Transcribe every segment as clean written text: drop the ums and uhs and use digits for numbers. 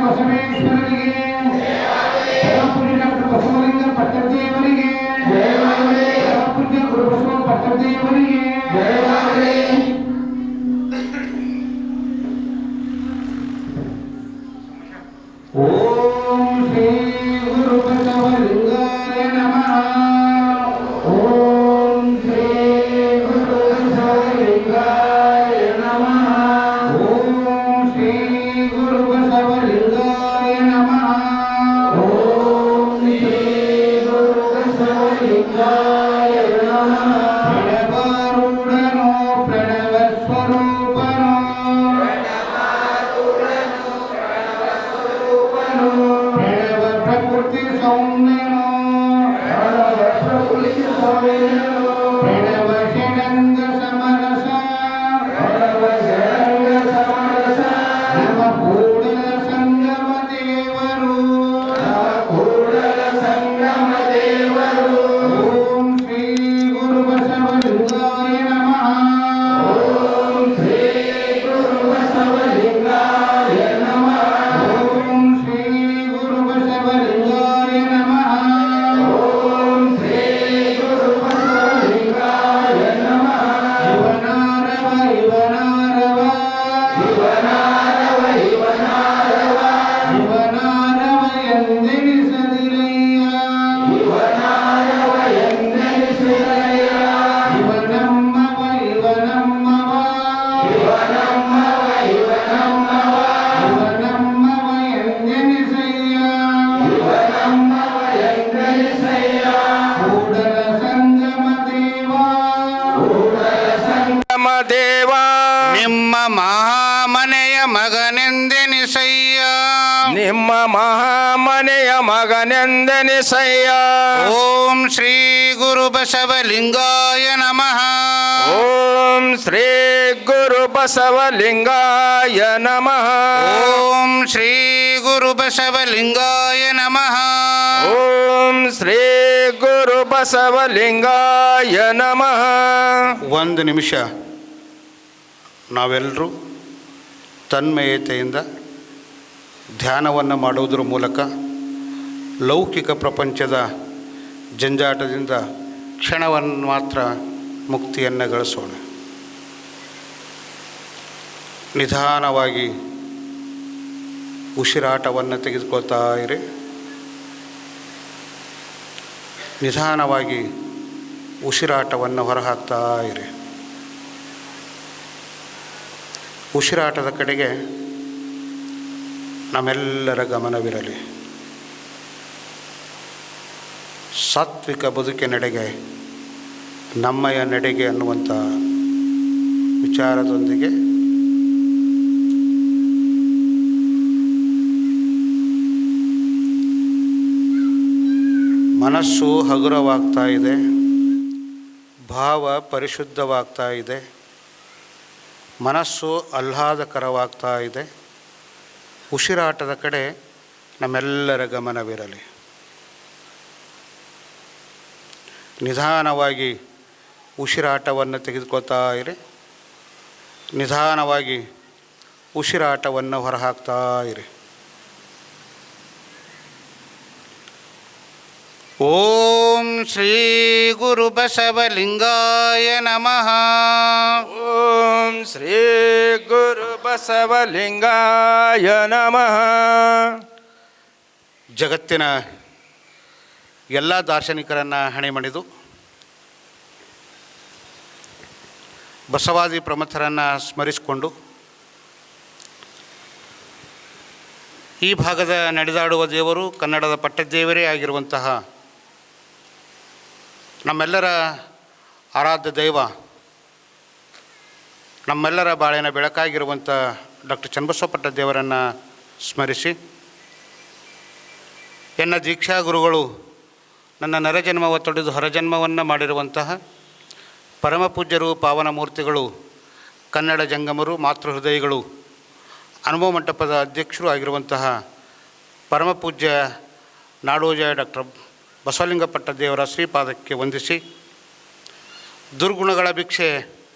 ಬಸವೇಶ್ವರರಿಗೆ, ಪರಮಪೂಜ್ಯ ಡಾಕ್ಟರ್ ಬಸವಲಿಂಗ ಪಟ್ಟದೇವರಿಗೆ, ಪರಮಪೂಜ್ಯ ಗುರುಬಸವ ಪಟ್ಟದೇವರಿಗೆ, ಓಂ ಶ್ರೀ ಗುರು ಬಸವಲಿಂಗಾಯ ನಮಃ. ಓಂ ಶ್ರೀ ಗುರು ಬಸವಲಿಂಗಾಯ ನಮಃ. ಓಂ ಶ್ರೀ ಗುರು ಬಸವಲಿಂಗಾಯ ನಮಃ. ಓಂ ಶ್ರೀ ಗುರು ಬಸವಲಿಂಗಾಯ ನಮಃ. ಪ್ರಣವಾರೂಢನೋ ಪ್ರಣವ ಸ್ವರೂಪನೋ, ಪ್ರಣವ ಪ್ರಕೃತಿ ಸೌಮ್ಯನೋ, ಪ್ರಣವ ಷಡಂಗ ಸಮರಸ, ನಮ್ಮ ಕೂಡಲ ಸಂಗಮ ದೇವರು, ಓಂ ಶ್ರೀ ಗುರು ಬಸವಲಿಂಗಾಯ ನಮಃ. ಓಂ ಶ್ರೀ ಗುರು ಬಸವಲಿಂಗಾಯ ನಮಃ. ಓಂ ಶ್ರೀ ಗುರು ಬಸವಲಿಂಗಾಯ ನಮಃ. ಓಂ ಶ್ರೀ ಗುರು ಬಸವಲಿಂಗಾಯ ನಮಃ. ಇವನಾರವ ಇವನಾರವ ಇವನಾರವ ಇವನಾರವ ಇವನಾರವ ಎಂದೆನಿಸದಿರಯ್ಯ, ಇವನಾರವ ಎಂದೆನಿಸದಿರಯ್ಯ. ಇವನಮ್ಮವ ಇವನಮ್ಮವ ಇವನಮ್ಮವ ಇವನಮ್ಮವ ಇವನಮ್ಮವ ಎಂದೆನಿಸಯ್ಯ, ಇವನಮ್ಮವ ಎಂದೆನಿಸಯ್ಯ. ಕೂಡಲ ಸಂಗಮ ದೇವ, ಕೂಡಲ ಸಂಗಮ ದೇವ, ನಿಮ್ಮ ಮಹಾಮನೆಯ ಮಗನೆಂದೆನಿಸಯ್ಯ, ನಿಮ್ಮ ಮಹಾಮನೆಯ ಮಗನೆಂದೆನಿಸಯ್ಯ. ಓಂ ಶ್ರೀ ಗುರು ಬಸವಲಿಂಗಾಯ ನಮಃ. ಓಂ ಶ್ರೀ ಗುರು ಬಸವಲಿಂಗಾಯ ನಮಃ. ಓಂ ಶ್ರೀ ಗುರು ಬಸವಲಿಂಗಾಯ ನಮಃ. ಓಂ ಶ್ರೀ ಗುರು ಬಸವಲಿಂಗಾಯ ನಮಃ. ಒಂದು ನಿಮಿಷ ನಾವೆಲ್ಲರೂ ತನ್ಮಯತೆಯಿಂದ ಧ್ಯಾನವನ್ನು ಮಾಡುವುದರ ಮೂಲಕ ಲೌಕಿಕ ಪ್ರಪಂಚದ ಜಂಜಾಟದಿಂದ ಕ್ಷಣವನ್ನು ಮಾತ್ರ ಮುಕ್ತಿಯನ್ನು ಗಳಿಸೋಣ. ನಿಧಾನವಾಗಿ ಉಸಿರಾಟವನ್ನು ತೆಗೆದುಕೊಳ್ತಾ ಇರಿ. ನಿಧಾನವಾಗಿ ಉಸಿರಾಟವನ್ನು ಹೊರಹಾಕ್ತಾ ಇರಿ. ಉಸಿರಾಟದ ಕಡೆಗೆ ನಮ್ಮೆಲ್ಲರ ಗಮನವಿರಲಿ. ಸಾತ್ವಿಕ ಬದುಕಿನೆಡೆಗೆ, ನಮ್ಮಯ ನಡೆಗೆ ಅನ್ನುವಂಥ ವಿಚಾರದೊಂದಿಗೆ ಮನಸ್ಸು ಹಗುರವಾಗ್ತಾ ಇದೆ, ಭಾವ ಪರಿಶುದ್ಧವಾಗ್ತಾ ಇದೆ, ಮನಸ್ಸು ಆಹ್ಲಾದಕರವಾಗ್ತಾ ಇದೆ. ಉಸಿರಾಟದ ಕಡೆ ನಮ್ಮೆಲ್ಲರ ಗಮನವಿರಲಿ. ನಿಧಾನವಾಗಿ ಉಸಿರಾಟವನ್ನು ತೆಗೆದುಕೊಳ್ತಾ ಇರಿ. ನಿಧಾನವಾಗಿ ಉಸಿರಾಟವನ್ನು ಹೊರಹಾಕ್ತಾ ಇರಿ. ಓಂ ಶ್ರೀ ಗುರು ಬಸವಲಿಂಗಾಯ ನಮಃ. ಓಂ ಶ್ರೀ ಗುರು ಬಸವಲಿಂಗಾಯ ನಮಃ. ಜಗತ್ತಿನ ಎಲ್ಲ ದಾರ್ಶನಿಕರನ್ನು ಹಣೆ ಮಣಿದು ಬಸವಾದಿ ಪ್ರಮಥರನ್ನು ಸ್ಮರಿಸಿಕೊಂಡು ಈ ಭಾಗದ ನಡೆದಾಡುವ ದೇವರು ಕನ್ನಡದ ಪಟ್ಟದೇವರೇ ಆಗಿರುವಂತಹ ನಮ್ಮೆಲ್ಲರ ಆರಾಧ್ಯ ದೈವ, ನಮ್ಮೆಲ್ಲರ ಬಾಳಿನ ಬೆಳಕಾಗಿರುವಂಥ ಡಾಕ್ಟರ್ ಚನ್ನಬಸವ ಪಟ್ಟದೇವರನ್ನು ಸ್ಮರಿಸಿ, ಎನ್ನ ದೀಕ್ಷಾ ಗುರುಗಳು ನನ್ನ ನರಜನ್ಮವ ತೊಡೆದು ಹೊರಜನ್ಮವನ್ನು ಮಾಡಿರುವಂತಹ ಪರಮಪೂಜ್ಯರು, ಪಾವನ ಮೂರ್ತಿಗಳು, ಕನ್ನಡ ಜಂಗಮರು, ಮಾತೃಹೃದಯಗಳು, ಅನುಭವ ಮಂಟಪದ ಅಧ್ಯಕ್ಷರು ಆಗಿರುವಂತಹ ಪರಮಪೂಜ್ಯ ನಾಡೋಜ ಡಾಕ್ಟರ್ ಬಸವಲಿಂಗ ಪಟ್ಟದೇವರ ಶ್ರೀಪಾದಕ್ಕೆ ವಂದಿಸಿ, ದುರ್ಗುಣಗಳ ಭಿಕ್ಷೆ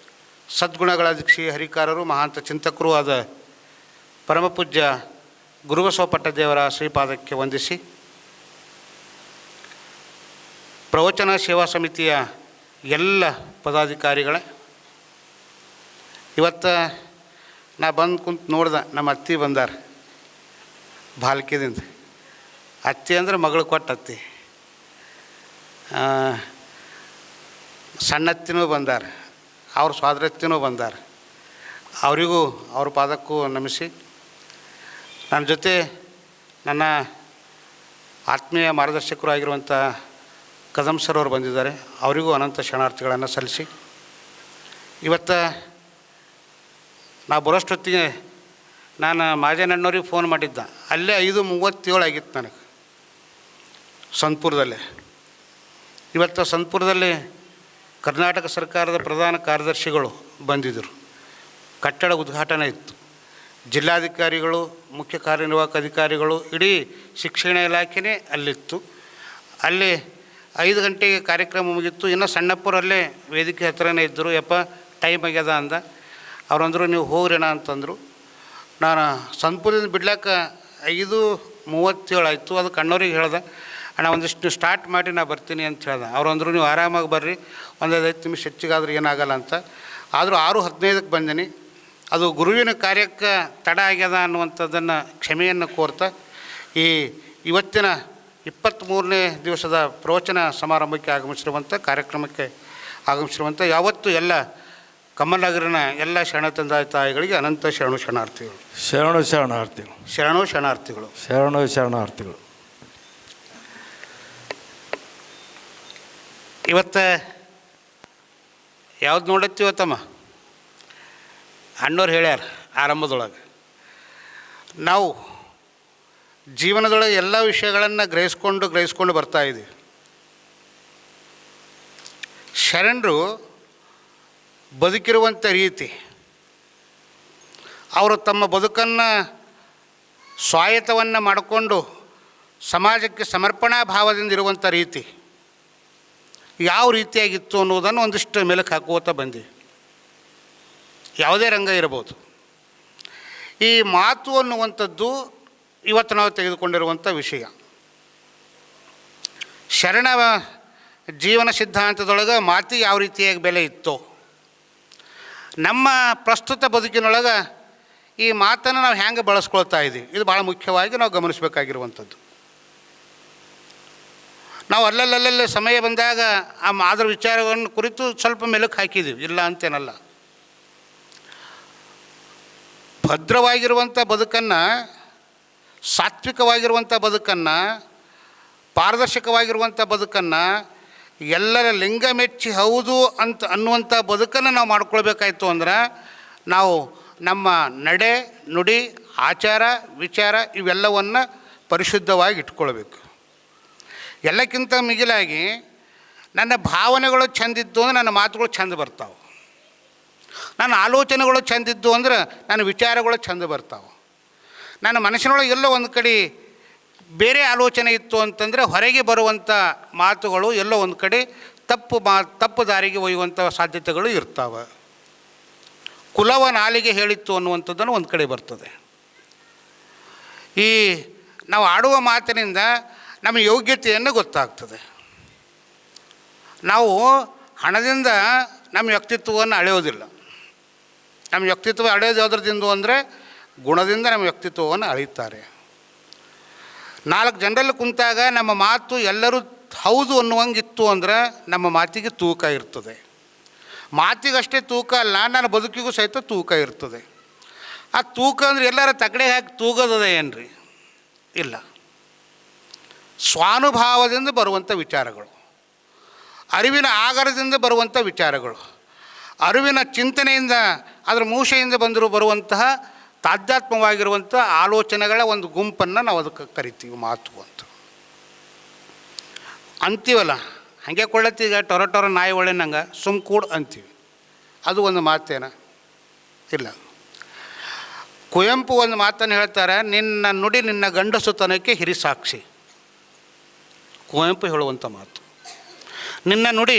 ಸದ್ಗುಣಗಳ ದೀಕ್ಷೆ ಹರಿಕಾರರು, ಮಹಾಂತ ಚಿಂತಕರೂ ಆದ ಪರಮಪೂಜ್ಯ ಗುರುಬಸವಪಟ್ಟದೇವರ ಶ್ರೀಪಾದಕ್ಕೆ ವಂದಿಸಿ, ಪ್ರವಚನ ಸೇವಾ ಸಮಿತಿಯ ಎಲ್ಲ ಪದಾಧಿಕಾರಿಗಳೇ, ಇವತ್ತು ನಾ ಬಂದು ಕುಂತು ನೋಡ್ದೆ, ನಮ್ಮ ಅತ್ತಿ ಬಂದಾರ ಬಾಲ್ಕಿದಿಂದ. ಅತ್ತಿ ಅಂದ್ರೆ ಮಗಳು ಕೊಟ್ಟ ಅತ್ತಿ. ಸಣ್ಣತ್ತಿನೂ ಬಂದಾರ, ಅವ್ರ ಸೋದರತ್ತಿನೂ ಬಂದಾರ. ಅವರಿಗೂ ಅವ್ರ ಪಾದಕ್ಕೂ ನಮಿಸಿ, ನನ್ನ ಜೊತೆ ನನ್ನ ಆತ್ಮೀಯ ಮಾರ್ಗದರ್ಶಕರು ಆಗಿರುವಂಥ ಕದಂ ಸರ್ ಅವರು ಬಂದಿದ್ದಾರೆ. ಅವರಿಗೂ ಅನಂತ ಶರಣಾರ್ಥಿಗಳನ್ನು ಸಲ್ಲಿಸಿ, ಇವತ್ತು ನಾ ಬರೋಷ್ಟೊತ್ತಿಗೆ ನಾನು ಮಾಜನಣ್ಣವ್ರಿಗೆ ಫೋನ್ ಮಾಡಿದ್ದ. ಅಲ್ಲೇ 5:37 ಆಗಿತ್ತು ನನಗೆ ಸೊಂತಪುರದಲ್ಲೇ. ಇವತ್ತು ಸೊಂತಪುರದಲ್ಲಿ ಕರ್ನಾಟಕ ಸರ್ಕಾರದ ಪ್ರಧಾನ ಕಾರ್ಯದರ್ಶಿಗಳು ಬಂದಿದ್ದರು. ಕಟ್ಟಡ ಉದ್ಘಾಟನೆ ಇತ್ತು. ಜಿಲ್ಲಾಧಿಕಾರಿಗಳು, ಮುಖ್ಯ ಕಾರ್ಯನಿರ್ವಾಹಕ ಅಧಿಕಾರಿಗಳು, ಇಡೀ ಶಿಕ್ಷಣ ಇಲಾಖೆನೇ ಅಲ್ಲಿತ್ತು. ಅಲ್ಲಿ 5 ಗಂಟೆಗೆ ಕಾರ್ಯಕ್ರಮ ಮುಗಿತ್ತು. ಇನ್ನು ಸಣ್ಣಪ್ಪರಲ್ಲೇ ವೇದಿಕೆ ಹತ್ರನೇ ಇದ್ದರು. ಯಪ್ಪ ಟೈಮ್ ಆಗ್ಯದ ಅಂದ. ಅವ್ರಂದರು ನೀವು ಹೋಗ್ರೇನ ಅಂತಂದರು. ನಾನು ಸೊಂತಪುರದಿಂದ ಬಿಡ್ಲಾಕ 5:37 ಆಯಿತು. ಅದು ಕಣ್ಣವ್ರಿಗೆ ಹೇಳ್ದೆ, ಅಣ್ಣ ಒಂದಿಷ್ಟು ಸ್ಟಾರ್ಟ್ ಮಾಡಿ ನಾ ಬರ್ತೀನಿ ಅಂತ ಹೇಳ್ದೆ. ಅವ್ರಂದರು ನೀವು ಆರಾಮಾಗಿ ಬರ್ರಿ, ಒಂದು 5 ನಿಮಿಷ ಹೆಚ್ಚಿಗಾದ್ರೆ ಏನಾಗಲ್ಲ ಅಂತ. ಆದರೂ 6:15ಕ್ಕೆ ಬಂದೀನಿ. ಅದು ಗುರುವಿನ ಕಾರ್ಯಕ್ಕೆ ತಡ ಆಗ್ಯದ ಅನ್ನುವಂಥದ್ದನ್ನು ಕ್ಷಮೆಯನ್ನು ಕೋರ್ತಾ, ಇವತ್ತಿನ 23ನೇ ದಿವಸದ ಪ್ರವಚನ ಸಮಾರಂಭಕ್ಕೆ ಆಗಮಿಸಿರುವಂಥ, ಕಾರ್ಯಕ್ರಮಕ್ಕೆ ಆಗಮಿಸಿರುವಂಥ ಯಾವತ್ತೂ ಎಲ್ಲ ಕಮ್ಮನಗರಿನ ಎಲ್ಲ ಶರಣ ತಂದೆ ತಾಯಿಗಳಿಗೆ ಅನಂತ ಶರಣಾರ್ಥಿಗಳು. ಶರಣಾರ್ಥಿಗಳು. ಇವತ್ತು ಯಾವ್ದು ನೋಡತ್ತೀವತ್ತಮ್ಮ, ಅಣ್ಣವ್ರು ಹೇಳ್ಯಾರ ಆರಂಭದೊಳಗೆ, ನಾವು ಜೀವನದೊಳಗೆ ಎಲ್ಲ ವಿಷಯಗಳನ್ನು ಗ್ರಹಿಸ್ಕೊಂಡು ಬರ್ತಾಯಿದ್ದೀವಿ. ಶರಣರು ಬದುಕಿರುವಂಥ ರೀತಿ, ಅವರು ತಮ್ಮ ಬದುಕನ್ನು ಸ್ವಾಯತ್ತವನ್ನು ಮಾಡಿಕೊಂಡು ಸಮಾಜಕ್ಕೆ ಸಮರ್ಪಣಾ ಭಾವದಿಂದ ಇರುವಂಥ ರೀತಿ ಯಾವ ರೀತಿಯಾಗಿತ್ತು ಅನ್ನೋದನ್ನು ಒಂದಿಷ್ಟು ಮೆಲುಕು ಹಾಕುತ್ತಾ ಬಂದೀವಿ. ಯಾವುದೇ ರಂಗ ಇರಬಹುದು. ಈ ಮಾತು ಅನ್ನುವಂಥದ್ದು ಇವತ್ತು ನಾವು ತೆಗೆದುಕೊಂಡಿರುವಂಥ ವಿಷಯ. ಶರಣ ಜೀವನ ಸಿದ್ಧಾಂತದೊಳಗೆ ಮಾತಿಗೆ ಯಾವ ರೀತಿಯಾಗಿ ಬೆಲೆ ಇತ್ತೋ, ನಮ್ಮ ಪ್ರಸ್ತುತ ಬದುಕಿನೊಳಗೆ ಈ ಮಾತನ್ನು ನಾವು ಹೆಂಗೆ ಬಳಸ್ಕೊಳ್ತಾ ಇದ್ದೀವಿ, ಇದು ಭಾಳ ಮುಖ್ಯವಾಗಿ ನಾವು ಗಮನಿಸಬೇಕಾಗಿರುವಂಥದ್ದು. ನಾವು ಅಲ್ಲಲ್ಲೇ ಸಮಯ ಬಂದಾಗ ಅದರ ವಿಚಾರವನ್ನು ಕುರಿತು ಸ್ವಲ್ಪ ಮೆಲುಕು ಹಾಕಿದ್ದೀವಿ, ಇಲ್ಲ ಅಂತೇನಲ್ಲ. ಭದ್ರವಾಗಿರುವಂಥ ಬದುಕನ್ನು, ಸಾತ್ವಿಕವಾಗಿರುವಂಥ ಬದುಕನ್ನು, ಪಾರದರ್ಶಕವಾಗಿರುವಂಥ ಬದುಕನ್ನು, ಎಲ್ಲರ ಲಿಂಗ ಮೆಚ್ಚಿ ಹೌದು ಅಂತ ಅನ್ನುವಂಥ ಬದುಕನ್ನು ನಾವು ಮಾಡ್ಕೊಳ್ಬೇಕಾಯ್ತು ಅಂದ್ರೆ ನಾವು ನಮ್ಮ ನಡೆ, ನುಡಿ, ಆಚಾರ, ವಿಚಾರ ಇವೆಲ್ಲವನ್ನು ಪರಿಶುದ್ಧವಾಗಿ ಇಟ್ಕೊಳ್ಬೇಕು. ಎಲ್ಲಕ್ಕಿಂತ ಮಿಗಿಲಾಗಿ ನನ್ನ ಭಾವನೆಗಳು ಚೆಂದಿದ್ದು ಅಂದರೆ ನನ್ನ ಮಾತುಗಳು ಚೆಂದ ಬರ್ತಾವೆ. ನನ್ನ ಆಲೋಚನೆಗಳು ಚೆಂದಿದ್ದು ಅಂದ್ರೆ ನನ್ನ ವಿಚಾರಗಳು ಚೆಂದ ಬರ್ತಾವೆ. ನನ್ನ ಮನಸ್ಸಿನೊಳಗೆ ಎಲ್ಲೋ ಒಂದು ಕಡೆ ಬೇರೆ ಆಲೋಚನೆ ಇತ್ತು ಅಂತಂದರೆ ಹೊರಗೆ ಬರುವಂಥ ಮಾತುಗಳು ಎಲ್ಲೋ ಒಂದು ಕಡೆ ತಪ್ಪು ದಾರಿಗೆ ಒಯ್ಯುವಂಥ ಸಾಧ್ಯತೆಗಳು ಇರ್ತಾವೆ. ಕುಲವ ನಾಲಿಗೆ ಹೇಳಿತ್ತು ಅನ್ನುವಂಥದ್ದನ್ನು ಒಂದು ಕಡೆ ಬರ್ತದೆ. ನಾವು ಆಡುವ ಮಾತಿನಿಂದ ನಮ್ಮ ಯೋಗ್ಯತೆಯನ್ನು ಗೊತ್ತಾಗ್ತದೆ. ನಾವು ಹಣದಿಂದ ನಮ್ಮ ವ್ಯಕ್ತಿತ್ವವನ್ನು ಅಳೆಯೋದಿಲ್ಲ. ನಮ್ಮ ವ್ಯಕ್ತಿತ್ವ ಅಳೆಯೋದು ಯಾವುದ್ರದಿಂದ ಅಂದರೆ ಗುಣದಿಂದ ನಮ್ಮ ವ್ಯಕ್ತಿತ್ವವನ್ನು ಅಳೀತಾರೆ. 4 ಜನರಲ್ಲಿ ಕುಂತಾಗ ನಮ್ಮ ಮಾತು ಎಲ್ಲರೂ ಹೌದು ಅನ್ನುವಂಗಿತ್ತು ಅಂದ್ರೆ ನಮ್ಮ ಮಾತಿಗೆ ತೂಕ ಇರ್ತದೆ. ಮಾತಿಗಷ್ಟೇ ತೂಕ ಅಲ್ಲ, ನನ್ನ ಬದುಕಿಗೂ ಸಹಿತ ತೂಕ ಇರ್ತದೆ. ಆ ತೂಕ ಅಂದರೆ ಎಲ್ಲರ ತಗಡೆ ಹಾಕಿ ತೂಗೋದದ ಏನ್ರಿ? ಇಲ್ಲ. ಸ್ವಾನುಭಾವದಿಂದ ಬರುವಂಥ ವಿಚಾರಗಳು, ಅರಿವಿನ ಆಗರದಿಂದ ಬರುವಂಥ ವಿಚಾರಗಳು, ಅರಿವಿನ ಚಿಂತನೆಯಿಂದ ಅದರ ಮೂಷೆಯಿಂದ ಬರುವಂತಹ ತಾಧ್ಯಾತ್ಮವಾಗಿರುವಂಥ ಆಲೋಚನೆಗಳ ಒಂದು ಗುಂಪನ್ನು ನಾವು ಅದಕ್ಕೆ ಕರಿತೀವಿ ಮಾತು ಅಂತ ಅಂತೀವಲ್ಲ. ಹಾಗೆ ಕೊಳ್ಳತ್ತೀಗ ಟೊರ ನಾಯಿ ಒಳ್ಳೆನಂಗೆ ಕೂಡ್ ಅಂತೀವಿ. ಅದು ಒಂದು ಮಾತೇನ? ಇಲ್ಲ. ಕುವೆಂಪು ಒಂದು ಮಾತನ್ನು ಹೇಳ್ತಾರೆ, ನಿನ್ನ ನುಡಿ ನಿನ್ನ ಗಂಡಸುತನಕ್ಕೆ ಹಿರಿಸಾಕ್ಷಿ. ಕುವೆಂಪು ಹೇಳುವಂಥ ಮಾತು, ನಿನ್ನ ನುಡಿ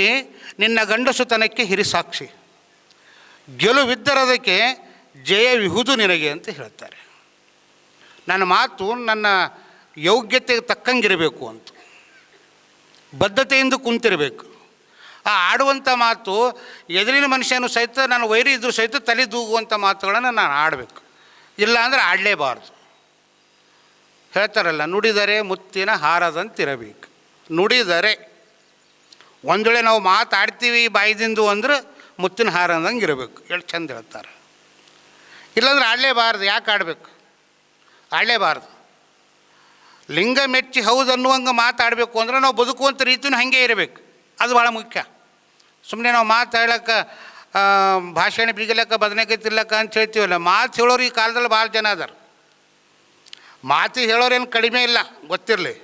ನಿನ್ನ ಗಂಡಸುತನಕ್ಕೆ ಹಿರಿಸಾಕ್ಷಿ, ಗೆಲುವಿದ್ದರದಕ್ಕೆ ಜಯವಿಹುದು ನಿನಗೆ ಅಂತ ಹೇಳ್ತಾರೆ. ನನ್ನ ಮಾತು ನನ್ನ ಯೋಗ್ಯತೆಗೆ ತಕ್ಕಂಗಿರಬೇಕು ಅಂತ, ಬದ್ಧತೆಯಿಂದ ಕುಂತಿರಬೇಕು. ಆ ಆಡುವಂಥ ಮಾತು ಎದುರಿನ ಮನುಷ್ಯನು ಸಹಿತ ನಾನು ವೈರಿ ಇದ್ದರೂ ಸಹಿತ ತಲೆ ದೂಗುವಂಥ ಮಾತುಗಳನ್ನು ನಾನು ಆಡಬೇಕು, ಇಲ್ಲ ಅಂದರೆ ಆಡಲೇಬಾರ್ದು. ಹೇಳ್ತಾರಲ್ಲ, ನುಡಿದರೆ ಮುತ್ತಿನ ಹಾರದಂತಿರಬೇಕು. ನುಡಿದರೆ ಒಂದು ವೇಳೆ ನಾವು ಮಾತಾಡ್ತೀವಿ ಬಾಯಿದಿಂದು ಅಂದ್ರೆ ಮುತ್ತಿನ ಹಾರ ಅಂದಂಗೆ ಇರಬೇಕು. ಎಷ್ಟು ಚಂದ ಹೇಳ್ತಾರೆ. ಇಲ್ಲಾಂದ್ರೆ ಆಡಲೇಬಾರ್ದು. ಯಾಕೆ ಆಡಬೇಕು? ಆಡಲೇಬಾರ್ದು. ಲಿಂಗ ಮೆಚ್ಚಿ ಹೌದು ಅನ್ನುವಂಗೆ ಮಾತಾಡಬೇಕು ಅಂದ್ರೆ ನಾವು ಬದುಕುವಂಥ ರೀತಿಯೂ ಹಾಗೆ ಇರಬೇಕು. ಅದು ಭಾಳ ಮುಖ್ಯ. ಸುಮ್ಮನೆ ನಾವು ಮಾತಾಡ್ಲಕ್ಕ ಭಾಷಣ ಬಿಗಿಲಕ್ಕ ಬದನೆಕಾಯಿ ತಿರ್ಲಕ್ಕ ಅಂತ ಹೇಳ್ತೀವಲ್ಲ, ಮಾತು ಹೇಳೋರು ಈ ಕಾಲದಲ್ಲಿ ಭಾಳ ಜನ ಅದಾರ. ಮಾತು ಹೇಳೋರೇನು ಕಡಿಮೆ ಇಲ್ಲ, ಗೊತ್ತಿರಲಿ.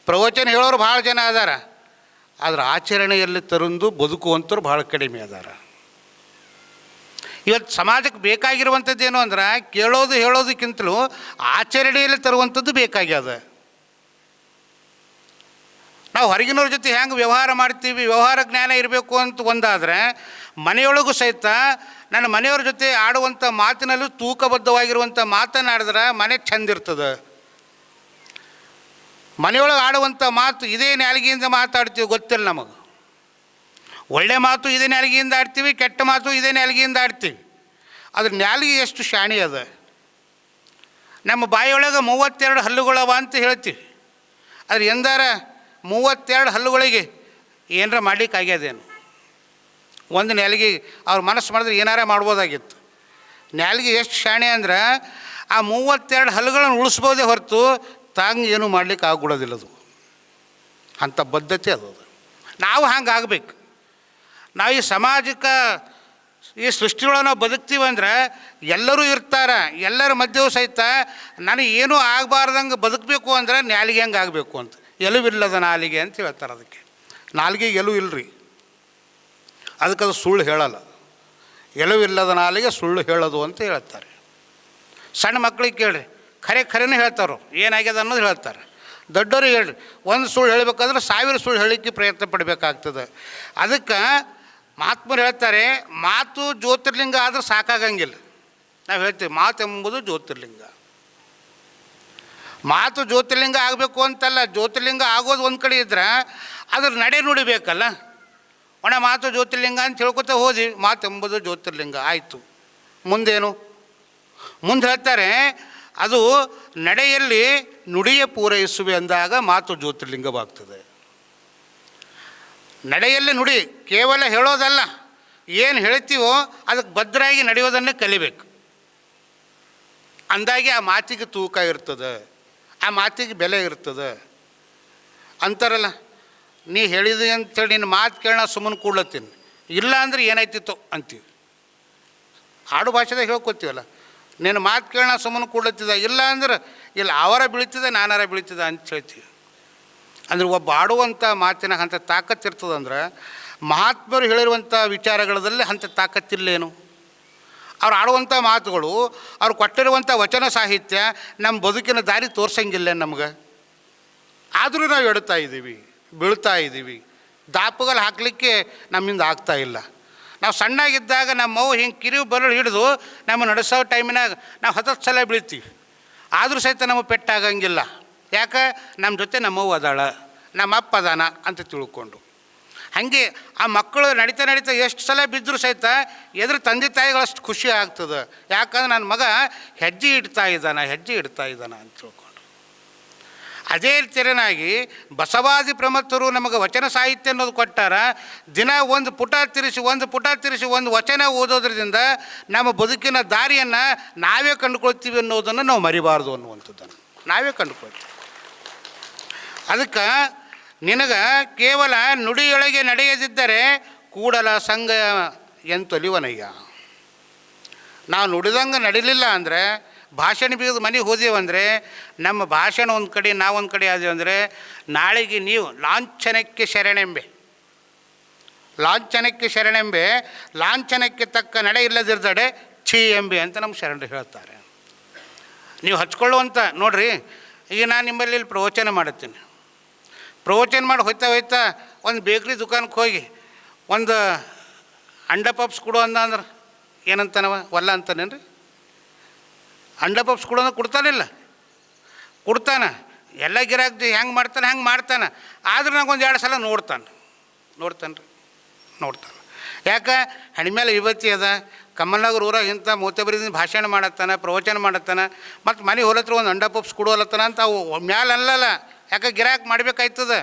ಪ್ರವಚನ ಹೇಳೋರು ಭಾಳ ಜನ ಅದಾರ. ಆದರೆ ಆಚರಣೆಯಲ್ಲಿ ತರಂದು ಬದುಕುವಂಥವ್ರು ಭಾಳ ಕಡಿಮೆ ಅದಾರ. ಇವತ್ತು ಸಮಾಜಕ್ಕೆ ಬೇಕಾಗಿರುವಂಥದ್ದೇನು ಅಂದ್ರೆ ಕೇಳೋದು ಹೇಳೋದಕ್ಕಿಂತಲೂ ಆಚರಣೆಯಲ್ಲಿ ತರುವಂಥದ್ದು ಬೇಕಾಗ್ಯದ. ನಾವು ಹೊರಗಿನವ್ರ ಜೊತೆ ಹೆಂಗೆ ವ್ಯವಹಾರ ಮಾಡ್ತೀವಿ, ವ್ಯವಹಾರ ಜ್ಞಾನ ಇರಬೇಕು ಅಂತ ಒಂದಾದರೆ, ಮನೆಯೊಳಗೂ ಸಹಿತ ನನ್ನ ಮನೆಯವ್ರ ಜೊತೆ ಆಡುವಂಥ ಮಾತಿನಲ್ಲೂ ತೂಕಬದ್ಧವಾಗಿರುವಂಥ ಮಾತನಾಡಿದ್ರೆ ಮನೆ ಚಂದ ಇರ್ತದೆ. ಮನೆಯೊಳಗೆ ಆಡುವಂಥ ಮಾತು ಇದೇ ನಾಲಿಗೆಯಿಂದ ಮಾತಾಡ್ತೀವಿ, ಗೊತ್ತಿಲ್ಲ ನಮಗೆ. ಒಳ್ಳೆ ಮಾತು ಇದೇ ನಾಲಿಗೆಯಿಂದ ಆಡ್ತೀವಿ, ಕೆಟ್ಟ ಮಾತು ಇದೇ ನಾಲಿಗೆಯಿಂದ ಆಡ್ತೀವಿ. ಅದ್ರ ನಾಲಿಗೆ ಎಷ್ಟು ಶಾಣಿ ಅದ. ನಮ್ಮ ಬಾಯಿಯೊಳಗೆ 32 ಹಲ್ಲುಗಳವ ಅಂತ ಹೇಳ್ತೀವಿ. ಅದ್ರ ಎಂದಾರ 32 ಹಲ್ಲುಗಳಿಗೆ ಏನಾರ ಮಾಡ್ಲಿಕ್ಕೆ ಆಗ್ಯದೇನು? ಒಂದು ನಾಲಿಗೆ ಅವ್ರ ಮನಸ್ಸು ಮಾಡಿದ್ರೆ ಏನಾರ ಮಾಡ್ಬೋದಾಗಿತ್ತು. ನಾಲಿಗೆ ಎಷ್ಟು ಶಾಣೆ ಅಂದ್ರೆ ಆ 32 ಹಲ್ಲುಗಳನ್ನು ಉಳಿಸ್ಬೋದೇ ಹೊರತು ತಾಂಗೆ ಏನೂ ಮಾಡ್ಲಿಕ್ಕೆ ಆಗ್ಬಿಡೋದಿಲ್ಲದು. ಅಂಥ ಬದ್ಧತೆ ಅದು. ನಾವು ಹಂಗೆ ಆಗಬೇಕು. ನಾವು ಈ ಸಮಾಜಕ್ಕೆ ಈ ಸೃಷ್ಟಿಯೊಳಗೆ ನಾವು ಬದುಕ್ತೀವಂದ್ರೆ ಎಲ್ಲರೂ ಇರ್ತಾರೆ. ಎಲ್ಲರ ಮಧ್ಯೆಯೂ ಸಹಿತ ನನಗೆ ಏನೂ ಆಗಬಾರ್ದಂಗೆ ಬದುಕಬೇಕು ಅಂದ್ರೆ ನಾಲಿಗೆ ಹಂಗೆ ಆಗಬೇಕು ಅಂತ. ಎಲುವಿಲ್ಲದ ನಾಲಿಗೆ ಅಂತ ಹೇಳ್ತಾರೆ. ಅದಕ್ಕೆ ನಾಲಿಗೆಗೆ ಎಲುವು ಇಲ್ಲರಿ, ಅದಕ್ಕೆ ಅದು ಸುಳ್ಳು ಹೇಳಲ್ಲ. ಎಲುವಿಲ್ಲದ ನಾಲಿಗೆ ಸುಳ್ಳು ಹೇಳೋದು ಅಂತ ಹೇಳ್ತಾರೆ. ಸಣ್ಣ ಮಕ್ಳಿಗೆ ಕೇಳ್ರಿ, ಖರೇನೇ ಹೇಳ್ತಾರೋ ಏನಾಗ್ಯದ ಅನ್ನೋದು ಹೇಳ್ತಾರೆ. ದೊಡ್ಡವ್ರಿಗೆ ಹೇಳ್ರಿ, ಒಂದು ಸುಳ್ಳು ಹೇಳಬೇಕಾದ್ರೆ 1000 ಸುಳ್ಳು ಹೇಳಲಿಕ್ಕೆ ಪ್ರಯತ್ನ ಪಡಬೇಕಾಗ್ತದೆ. ಅದಕ್ಕೆ ಮಹಾತ್ಮರು ಹೇಳ್ತಾರೆ, ಮಾತು ಜ್ಯೋತಿರ್ಲಿಂಗ ಆದ್ರೆ ಸಾಕಾಗಂಗಿಲ್ಲ. ನಾವು ಹೇಳ್ತೀವಿ ಮಾತು ಎಂಬುದು ಜ್ಯೋತಿರ್ಲಿಂಗ. ಮಾತು ಜ್ಯೋತಿರ್ಲಿಂಗ ಆಗಬೇಕು ಅಂತಲ್ಲ, ಜ್ಯೋತಿರ್ಲಿಂಗ ಆಗೋದು ಒಂದು ಕಡೆ ಇದ್ರೆ ಅದ್ರ ನಡೆ ನುಡಿಬೇಕಲ್ಲ. ಒಣ ಮಾತು ಜ್ಯೋತಿರ್ಲಿಂಗ ಅಂತ ಹೇಳ್ಕೊತ ಹೋದಿ, ಮಾತು ಎಂಬುದು ಜ್ಯೋತಿರ್ಲಿಂಗ ಆಯಿತು. ಮುಂದೇನು? ಮುಂದೆ ಹೇಳ್ತಾರೆ, ಅದು ನಡೆಯಲ್ಲಿ ನುಡಿಯ ಪೂರೈಸುವೆ ಅಂದಾಗ ಮಾತು ಜ್ಯೋತಿರ್ಲಿಂಗವಾಗ್ತದೆ. ನಡೆಯಲ್ಲಿ ನುಡಿ ಕೇವಲ ಹೇಳೋದಲ್ಲ, ಏನು ಹೇಳ್ತೀವೋ ಅದಕ್ಕೆ ಭದ್ರಾಗಿ ನಡೆಯೋದನ್ನೇ ಕಲಿಬೇಕು. ಅಂದಾಗೆ ಆ ಮಾತಿಗೆ ತೂಕ ಇರ್ತದೆ, ಆ ಮಾತಿಗೆ ಬೆಲೆ ಇರ್ತದೆ. ಅಂತಾರಲ್ಲ, ನೀ ಹೇಳಿದೆ ಅಂಥೇಳಿ ನಿನ್ನ ಮಾತು ಕೇಳೋಣ ಸುಮ್ಮನೆ ಕೂಡ್ಲತ್ತೀನಿ, ಇಲ್ಲ ಅಂದ್ರೆ ಏನಾಯ್ತಿತ್ತು ಅಂತೀವಿ. ಆಡು ಭಾಷೆದಾಗ ಹೇಳ್ಕೊತೀವಲ್ಲ, ನಿನ್ನ ಮಾತು ಕೇಳೋಣ ಸುಮ್ಮನೆ ಕೂಡ್ಲತ್ತಿದ, ಇಲ್ಲ ಅಂದ್ರೆ ಇಲ್ಲ ಅವರ ಬೀಳ್ತಿದೆ ನಾನಾರ ಬೀಳ್ತಿದೆ ಅಂತ ಹೇಳ್ತೀವಿ. ಅಂದ್ರೆ ಒಬ್ಬ ಆಡುವಂಥ ಮಾತಿನ ಅಂಥ ತಾಕತ್ತಿರ್ತದಂದ್ರೆ ಮಹಾತ್ಮರು ಹೇಳಿರುವಂಥ ವಿಚಾರಗಳಲ್ಲಿ ಅಂಥ ತಾಕತ್ತಿಲ್ಲೇನು? ಅವ್ರು ಆಡುವಂಥ ಮಾತುಗಳು, ಅವ್ರು ಕೊಟ್ಟಿರುವಂಥ ವಚನ ಸಾಹಿತ್ಯ ನಮ್ಮ ಬದುಕಿನ ದಾರಿ ತೋರ್ಸಂಗಿಲ್ಲ ನಮ್ಗೆ. ಆದರೂ ನಾವು ಎಡ್ತಾ ಇದ್ದೀವಿ, ಬೀಳ್ತಾ ಇದ್ದೀವಿ. ದಾಪುಗಲ್ಲಿ ಹಾಕಲಿಕ್ಕೆ ನಮ್ಮಿಂದ ಆಗ್ತಾಯಿಲ್ಲ. ನಾವು ಸಣ್ಣಾಗಿದ್ದಾಗ ನಮ್ಮವ್ವ ಹಿಂಗೆ ಕಿರಿವು ಬರಲು ಹಿಡಿದು ನಮ್ಮ ನಡೆಸೋ ಟೈಮಿನಾಗ ನಾವು 10 ಸಲ ಬೀಳ್ತೀವಿ. ಆದರೂ ಸಹಿತ ನಮಗೆ ಪೆಟ್ಟಾಗಂಗಿಲ್ಲ. ಯಾಕೆ? ನಮ್ಮ ಜೊತೆ ನಮ್ಮವ್ವ ಅದಾಳ, ನಮ್ಮ ಅಪ್ಪ ಅದಾನ ಅಂತ ತಿಳ್ಕೊಂಡು. ಹಾಗೆ ಆ ಮಕ್ಕಳು ನಡೀತಾ ಎಷ್ಟು ಸಲ ಬಿದ್ದರೂ ಸಹಿತ ಎದುರು ತಂದೆ ತಾಯಿಗಳಷ್ಟು ಖುಷಿ ಆಗ್ತದೆ. ಯಾಕಂದ್ರೆ ನನ್ನ ಮಗ ಹೆಜ್ಜೆ ಇಡ್ತಾ ಇದ್ದಾನ ಅಂತ ತಿಳ್ಕೊಂಡು. ಅದೇ ತೆರನಾಗಿ ಬಸವಾದಿ ಪ್ರಮತ್ತರು ನಮಗೆ ವಚನ ಸಾಹಿತ್ಯ ಅನ್ನೋದು ಕೊಟ್ಟಾರ. ದಿನ ಒಂದು ಪುಟ ತಿರುಸಿ ಒಂದು ವಚನ ಓದೋದ್ರಿಂದ ನಮ್ಮ ಬದುಕಿನ ದಾರಿಯನ್ನು ನಾವೇ ಕಂಡುಕೊಳ್ತೀವಿ ಅನ್ನೋದನ್ನು ನಾವು ಮರಿಬಾರ್ದು ಅನ್ನುವಂಥದ್ದನ್ನು ನಾವೇ ಕಂಡುಕೊಳ್ತೀವಿ. ಅದಕ್ಕೆ ನಿನಗೆ ಕೇವಲ ನುಡಿಯೊಳಗೆ ನಡೆಯದಿದ್ದರೆ ಕೂಡಲ ಸಂಘ ಎಂತೊಲಿವನಯ್ಯ. ನಾವು ನುಡಿದಂಗೆ ನಡಿಲಿಲ್ಲ ಅಂದರೆ, ಭಾಷಣ ಬೀಗದ ಮನೆಗೆ ಹೋದೇವಂದರೆ, ನಮ್ಮ ಭಾಷಣ ಒಂದು ಕಡೆ ನಾವೊಂದು ಕಡೆ ಆದೇವಂದರೆ, ನಾಳೆಗೆ ನೀವು ಲಾಂಛನಕ್ಕೆ ಶರಣೆಂಬೆ, ಲಾಂಛನಕ್ಕೆ ತಕ್ಕ ನಡೆ ಇಲ್ಲದಿರ್ದಡೆ ಛೀ ಎಂಬೆ ಅಂತ ನಮ್ಮ ಶರಣರು ಹೇಳ್ತಾರೆ. ನೀವು ಹಚ್ಕೊಳ್ಳುವಂಥ ನೋಡ್ರಿ, ಈಗ ನಾನು ನಿಮ್ಮಲ್ಲಿ ಇಲ್ಲಿ ಪ್ರವಚನ ಮಾಡುತ್ತೀನಿ. ಪ್ರವಚನ ಮಾಡಿ ಹೋಯ್ತಾ ಒಂದು ಬೇಕ್ರಿ ದುಕಾನಕ್ಕೆ ಹೋಗಿ ಒಂದು ಅಂಡ ಪಪ್ಸ್ ಕೊಡು ಅಂದ್ರೆ ಏನಂತಾನವ? ವಲ್ಲ ಅಂತಾನೇನ್ರಿ? ಅಂಡ ಪಪ್ಸ್ ಕೊಡೋದು ಕೊಡ್ತಾನಿಲ್ಲ, ಕೊಡ್ತಾನೆ. ಎಲ್ಲ ಗಿರಾಕಿ ಹೆಂಗೆ ಮಾಡ್ತಾನೆ ಹಂಗೆ ಮಾಡ್ತಾನೆ. ಆದ್ರೆ ನಂಗೊಂದು 2 ಸಲ ನೋಡ್ತಾನೆ ರೀ. ಯಾಕೆ ಹೆಣ್ಮೇಲೆ ವಿಭತ್ತಿ ಅದ. ಕಮ್ಮಲ್ನಗರ ಊರಾಗ ಇಂಥ ಮೂತಬರಿದಿಂದ ಭಾಷಣ ಮಾಡತ್ತಾನೆ, ಪ್ರವಚನ ಮಾಡತ್ತಾನೆ, ಮತ್ತು ಮನೆ ಹೊಲತ್ರ ಒಂದು ಅಂಡ ಪಪ್ಸ್ ಕೊಡೋಲತ್ತಾನ ಅಂತ ಅವು ಮ್ಯಾಲೆ ಅಲ್ಲಲ್ಲ. ಯಾಕೆ ಗಿರಾಕಿ ಮಾಡ್ಬೇಕಾಯ್ತದೆ,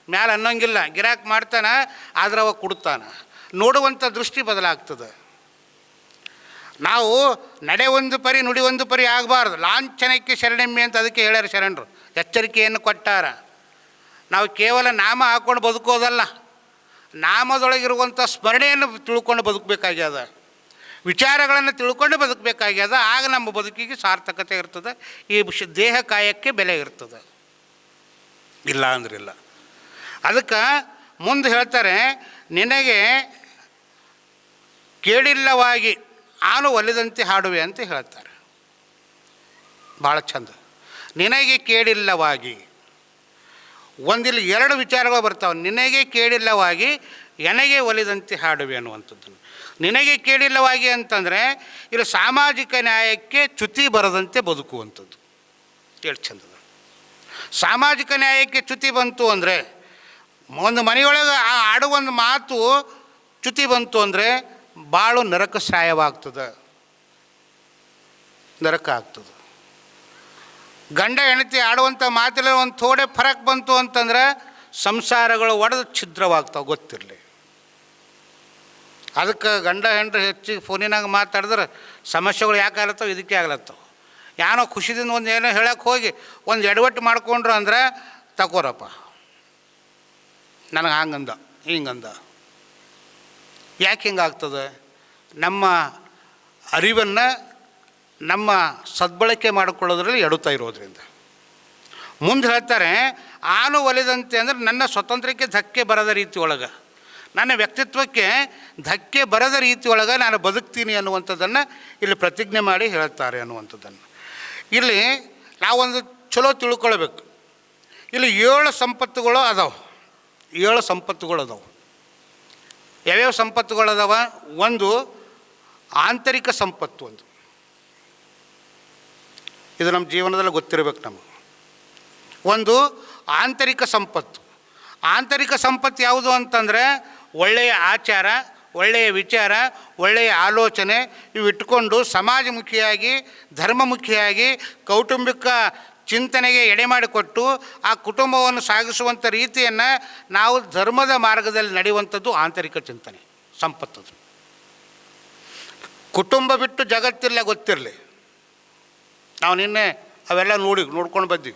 ಮ್ಯಾಲೆ ಅನ್ನೋಂಗಿಲ್ಲ. ಗಿರಾಕಿ ಮಾಡ್ತಾನೆ, ಆದ್ರೆ ಅವ ಕೊಡ್ತಾನೆ. ನೋಡುವಂಥ ದೃಷ್ಟಿ ಬದಲಾಗ್ತದೆ. ನಾವು ನಡೆ ಒಂದು ಪರಿ ನುಡಿ ಒಂದು ಪರಿ ಆಗಬಾರ್ದು. ಲಾಂಛನಕ್ಕೆ ಶರಣೆಮ್ಮೆ ಅಂತ ಅದಕ್ಕೆ ಹೇಳ್ಯಾರ ಶರಣರು, ಎಚ್ಚರಿಕೆಯನ್ನು ಕೊಟ್ಟಾರ. ನಾವು ಕೇವಲ ನಾಮ ಹಾಕ್ಕೊಂಡು ಬದುಕೋದಲ್ಲ, ನಾಮದೊಳಗಿರುವಂಥ ಸ್ಮರಣೆಯನ್ನು ತಿಳ್ಕೊಂಡು ಬದುಕಬೇಕಾಗ್ಯದ, ವಿಚಾರಗಳನ್ನು ತಿಳ್ಕೊಂಡು ಬದುಕಬೇಕಾಗ್ಯದ. ಆಗ ನಮ್ಮ ಬದುಕಿಗೆ ಸಾರ್ಥಕತೆ ಇರ್ತದೆ, ಈ ದೇಹ ಕಾಯಕ್ಕೆ ಬೆಲೆ ಇರ್ತದೆ. ಇಲ್ಲ ಅಂದ್ರಿಲ್ಲ. ಅದಕ್ಕೆ ಮುಂದೆ ಹೇಳ್ತಾರೆ, ನಿನಗೆ ಕೇಳಿಲ್ಲವಾಗಿ ಆನು ಒಲಿದಂತೆ ಹಾಡುವೆ ಅಂತ ಹೇಳ್ತಾರೆ. ಭಾಳ ಚಂದ. ನಿನಗೆ ಕೇಳಿಲ್ಲವಾಗಿ, ಒಂದಿಲ್ಲಿ 2 ವಿಚಾರಗಳು ಬರ್ತಾವೆ. ನಿನಗೆ ಕೇಳಿಲ್ಲವಾಗಿ ಎನಗೆ ಒಲಿದಂತೆ ಹಾಡುವೆ ಅನ್ನುವಂಥದ್ದು. ನಿನಗೆ ಕೇಳಿಲ್ಲವಾಗಿ ಅಂತಂದರೆ ಇಲ್ಲಿ ಸಾಮಾಜಿಕ ನ್ಯಾಯಕ್ಕೆ ಚ್ಯುತಿ ಬರದಂತೆ ಬದುಕುವಂಥದ್ದು. ಹೇಳಿ ಚಂದದ. ಸಾಮಾಜಿಕ ನ್ಯಾಯಕ್ಕೆ ಚ್ಯುತಿ ಬಂತು ಅಂದರೆ, ಒಂದು ಮನೆಯೊಳಗೆ ಆಡುವೊಂದು ಮಾತು ಚ್ಯುತಿ ಬಂತು ಅಂದರೆ ಭಾಳ ನರಕಶ್ರಾಯವಾಗ್ತದೆ, ನರಕ ಆಗ್ತದೆ. ಗಂಡ ಹೆಂಡತಿ ಆಡುವಂಥ ಮಾತಲ್ಲಿ ಒಂದು ಥೋಡೆ ಫರಕ್ ಬಂತು ಅಂತಂದ್ರೆ ಸಂಸಾರಗಳು ಒಡೆದು ಛಿದ್ರವಾಗ್ತಾವೆ, ಗೊತ್ತಿರಲಿ. ಅದಕ್ಕೆ ಗಂಡ ಹೆಂಡ್ರು ಹೆಚ್ಚಿಗೆ ಫೋನಿನಾಗ ಮಾತಾಡಿದ್ರೆ ಸಮಸ್ಯೆಗಳು ಯಾಕೆ ಆಗ್ಲತ್ತವೆ, ಇದಕ್ಕೆ ಆಗ್ಲತ್ತವೆ. ಏನೋ ಖುಷಿದಿಂದ ಒಂದು ಏನೋ ಹೇಳಕ್ಕೆ ಹೋಗಿ ಒಂದು ಎಡವಟ್ಟು ಮಾಡ್ಕೊಂಡ್ರು ಅಂದ್ರೆ ತಗೋರಪ್ಪ ನನಗೆ ಹಂಗಂದ ಹಿಂಗಂದ. ಯಾಕೆ ಹಿಂಗಾಗ್ತದೆ? ನಮ್ಮ ಅರಿವನ್ನು ನಮ್ಮ ಸದ್ಬಳಕೆ ಮಾಡಿಕೊಳ್ಳೋದ್ರಲ್ಲಿ ಎಡುತ್ತಾ ಇರೋದ್ರಿಂದ. ಮುಂದೆ ಹೇಳ್ತಾರೆ, ಆನು ಒಲಿದಂತೆ ಅಂದರೆ ನನ್ನ ಸ್ವತಂತ್ರಕ್ಕೆ ಧಕ್ಕೆ ಬರದ ರೀತಿ ಒಳಗೆ, ನನ್ನ ವ್ಯಕ್ತಿತ್ವಕ್ಕೆ ಧಕ್ಕೆ ಬರದ ರೀತಿ ಒಳಗೆ ನಾನು ಬದುಕ್ತೀನಿ ಅನ್ನುವಂಥದ್ದನ್ನು ಇಲ್ಲಿ ಪ್ರತಿಜ್ಞೆ ಮಾಡಿ ಹೇಳ್ತಾರೆ ಅನ್ನುವಂಥದ್ದನ್ನು. ಇಲ್ಲಿ ನಾವೊಂದು ಚಲೋ ತಿಳ್ಕೊಳ್ಬೇಕು. ಇಲ್ಲಿ 7 ಸಂಪತ್ತುಗಳು ಅದಾವೆ. 7 ಸಂಪತ್ತುಗಳು ಅದಾವೆ. ಯಾವ್ಯಾವ ಸಂಪತ್ತುಗಳು ಅದಾವ? ಒಂದು ಆಂತರಿಕ ಸಂಪತ್ತು. ಇದು ನಮ್ಮ ಜೀವನದಲ್ಲಿ ಗೊತ್ತಿರಬೇಕು ನಮಗೆ. ಒಂದು ಆಂತರಿಕ ಸಂಪತ್ತು. ಆಂತರಿಕ ಸಂಪತ್ತು ಯಾವುದು ಅಂತಂದರೆ ಒಳ್ಳೆಯ ಆಚಾರ, ಒಳ್ಳೆಯ ವಿಚಾರ, ಒಳ್ಳೆಯ ಆಲೋಚನೆ ಇವು ಇಟ್ಕೊಂಡು ಸಮಾಜಮುಖಿಯಾಗಿ, ಧರ್ಮಮುಖಿಯಾಗಿ, ಕೌಟುಂಬಿಕ ಚಿಂತನೆಗೆ ಎಡೆ ಮಾಡಿಕೊಟ್ಟು ಆ ಕುಟುಂಬವನ್ನು ಸಾಗಿಸುವಂಥ ರೀತಿಯನ್ನು ನಾವು ಧರ್ಮದ ಮಾರ್ಗದಲ್ಲಿ ನಡೆಯುವಂಥದ್ದು ಆಂತರಿಕ ಚಿಂತನೆ ಸಂಪತ್ತದು. ಕುಟುಂಬ ಬಿಟ್ಟು ಜಗತ್ತಿಲ್ಲ, ಗೊತ್ತಿರಲಿ. ನಾವು ನಿನ್ನೆ ಅವೆಲ್ಲ ನೋಡ್ಕೊಂಡು ಬಂದ್ವಿ.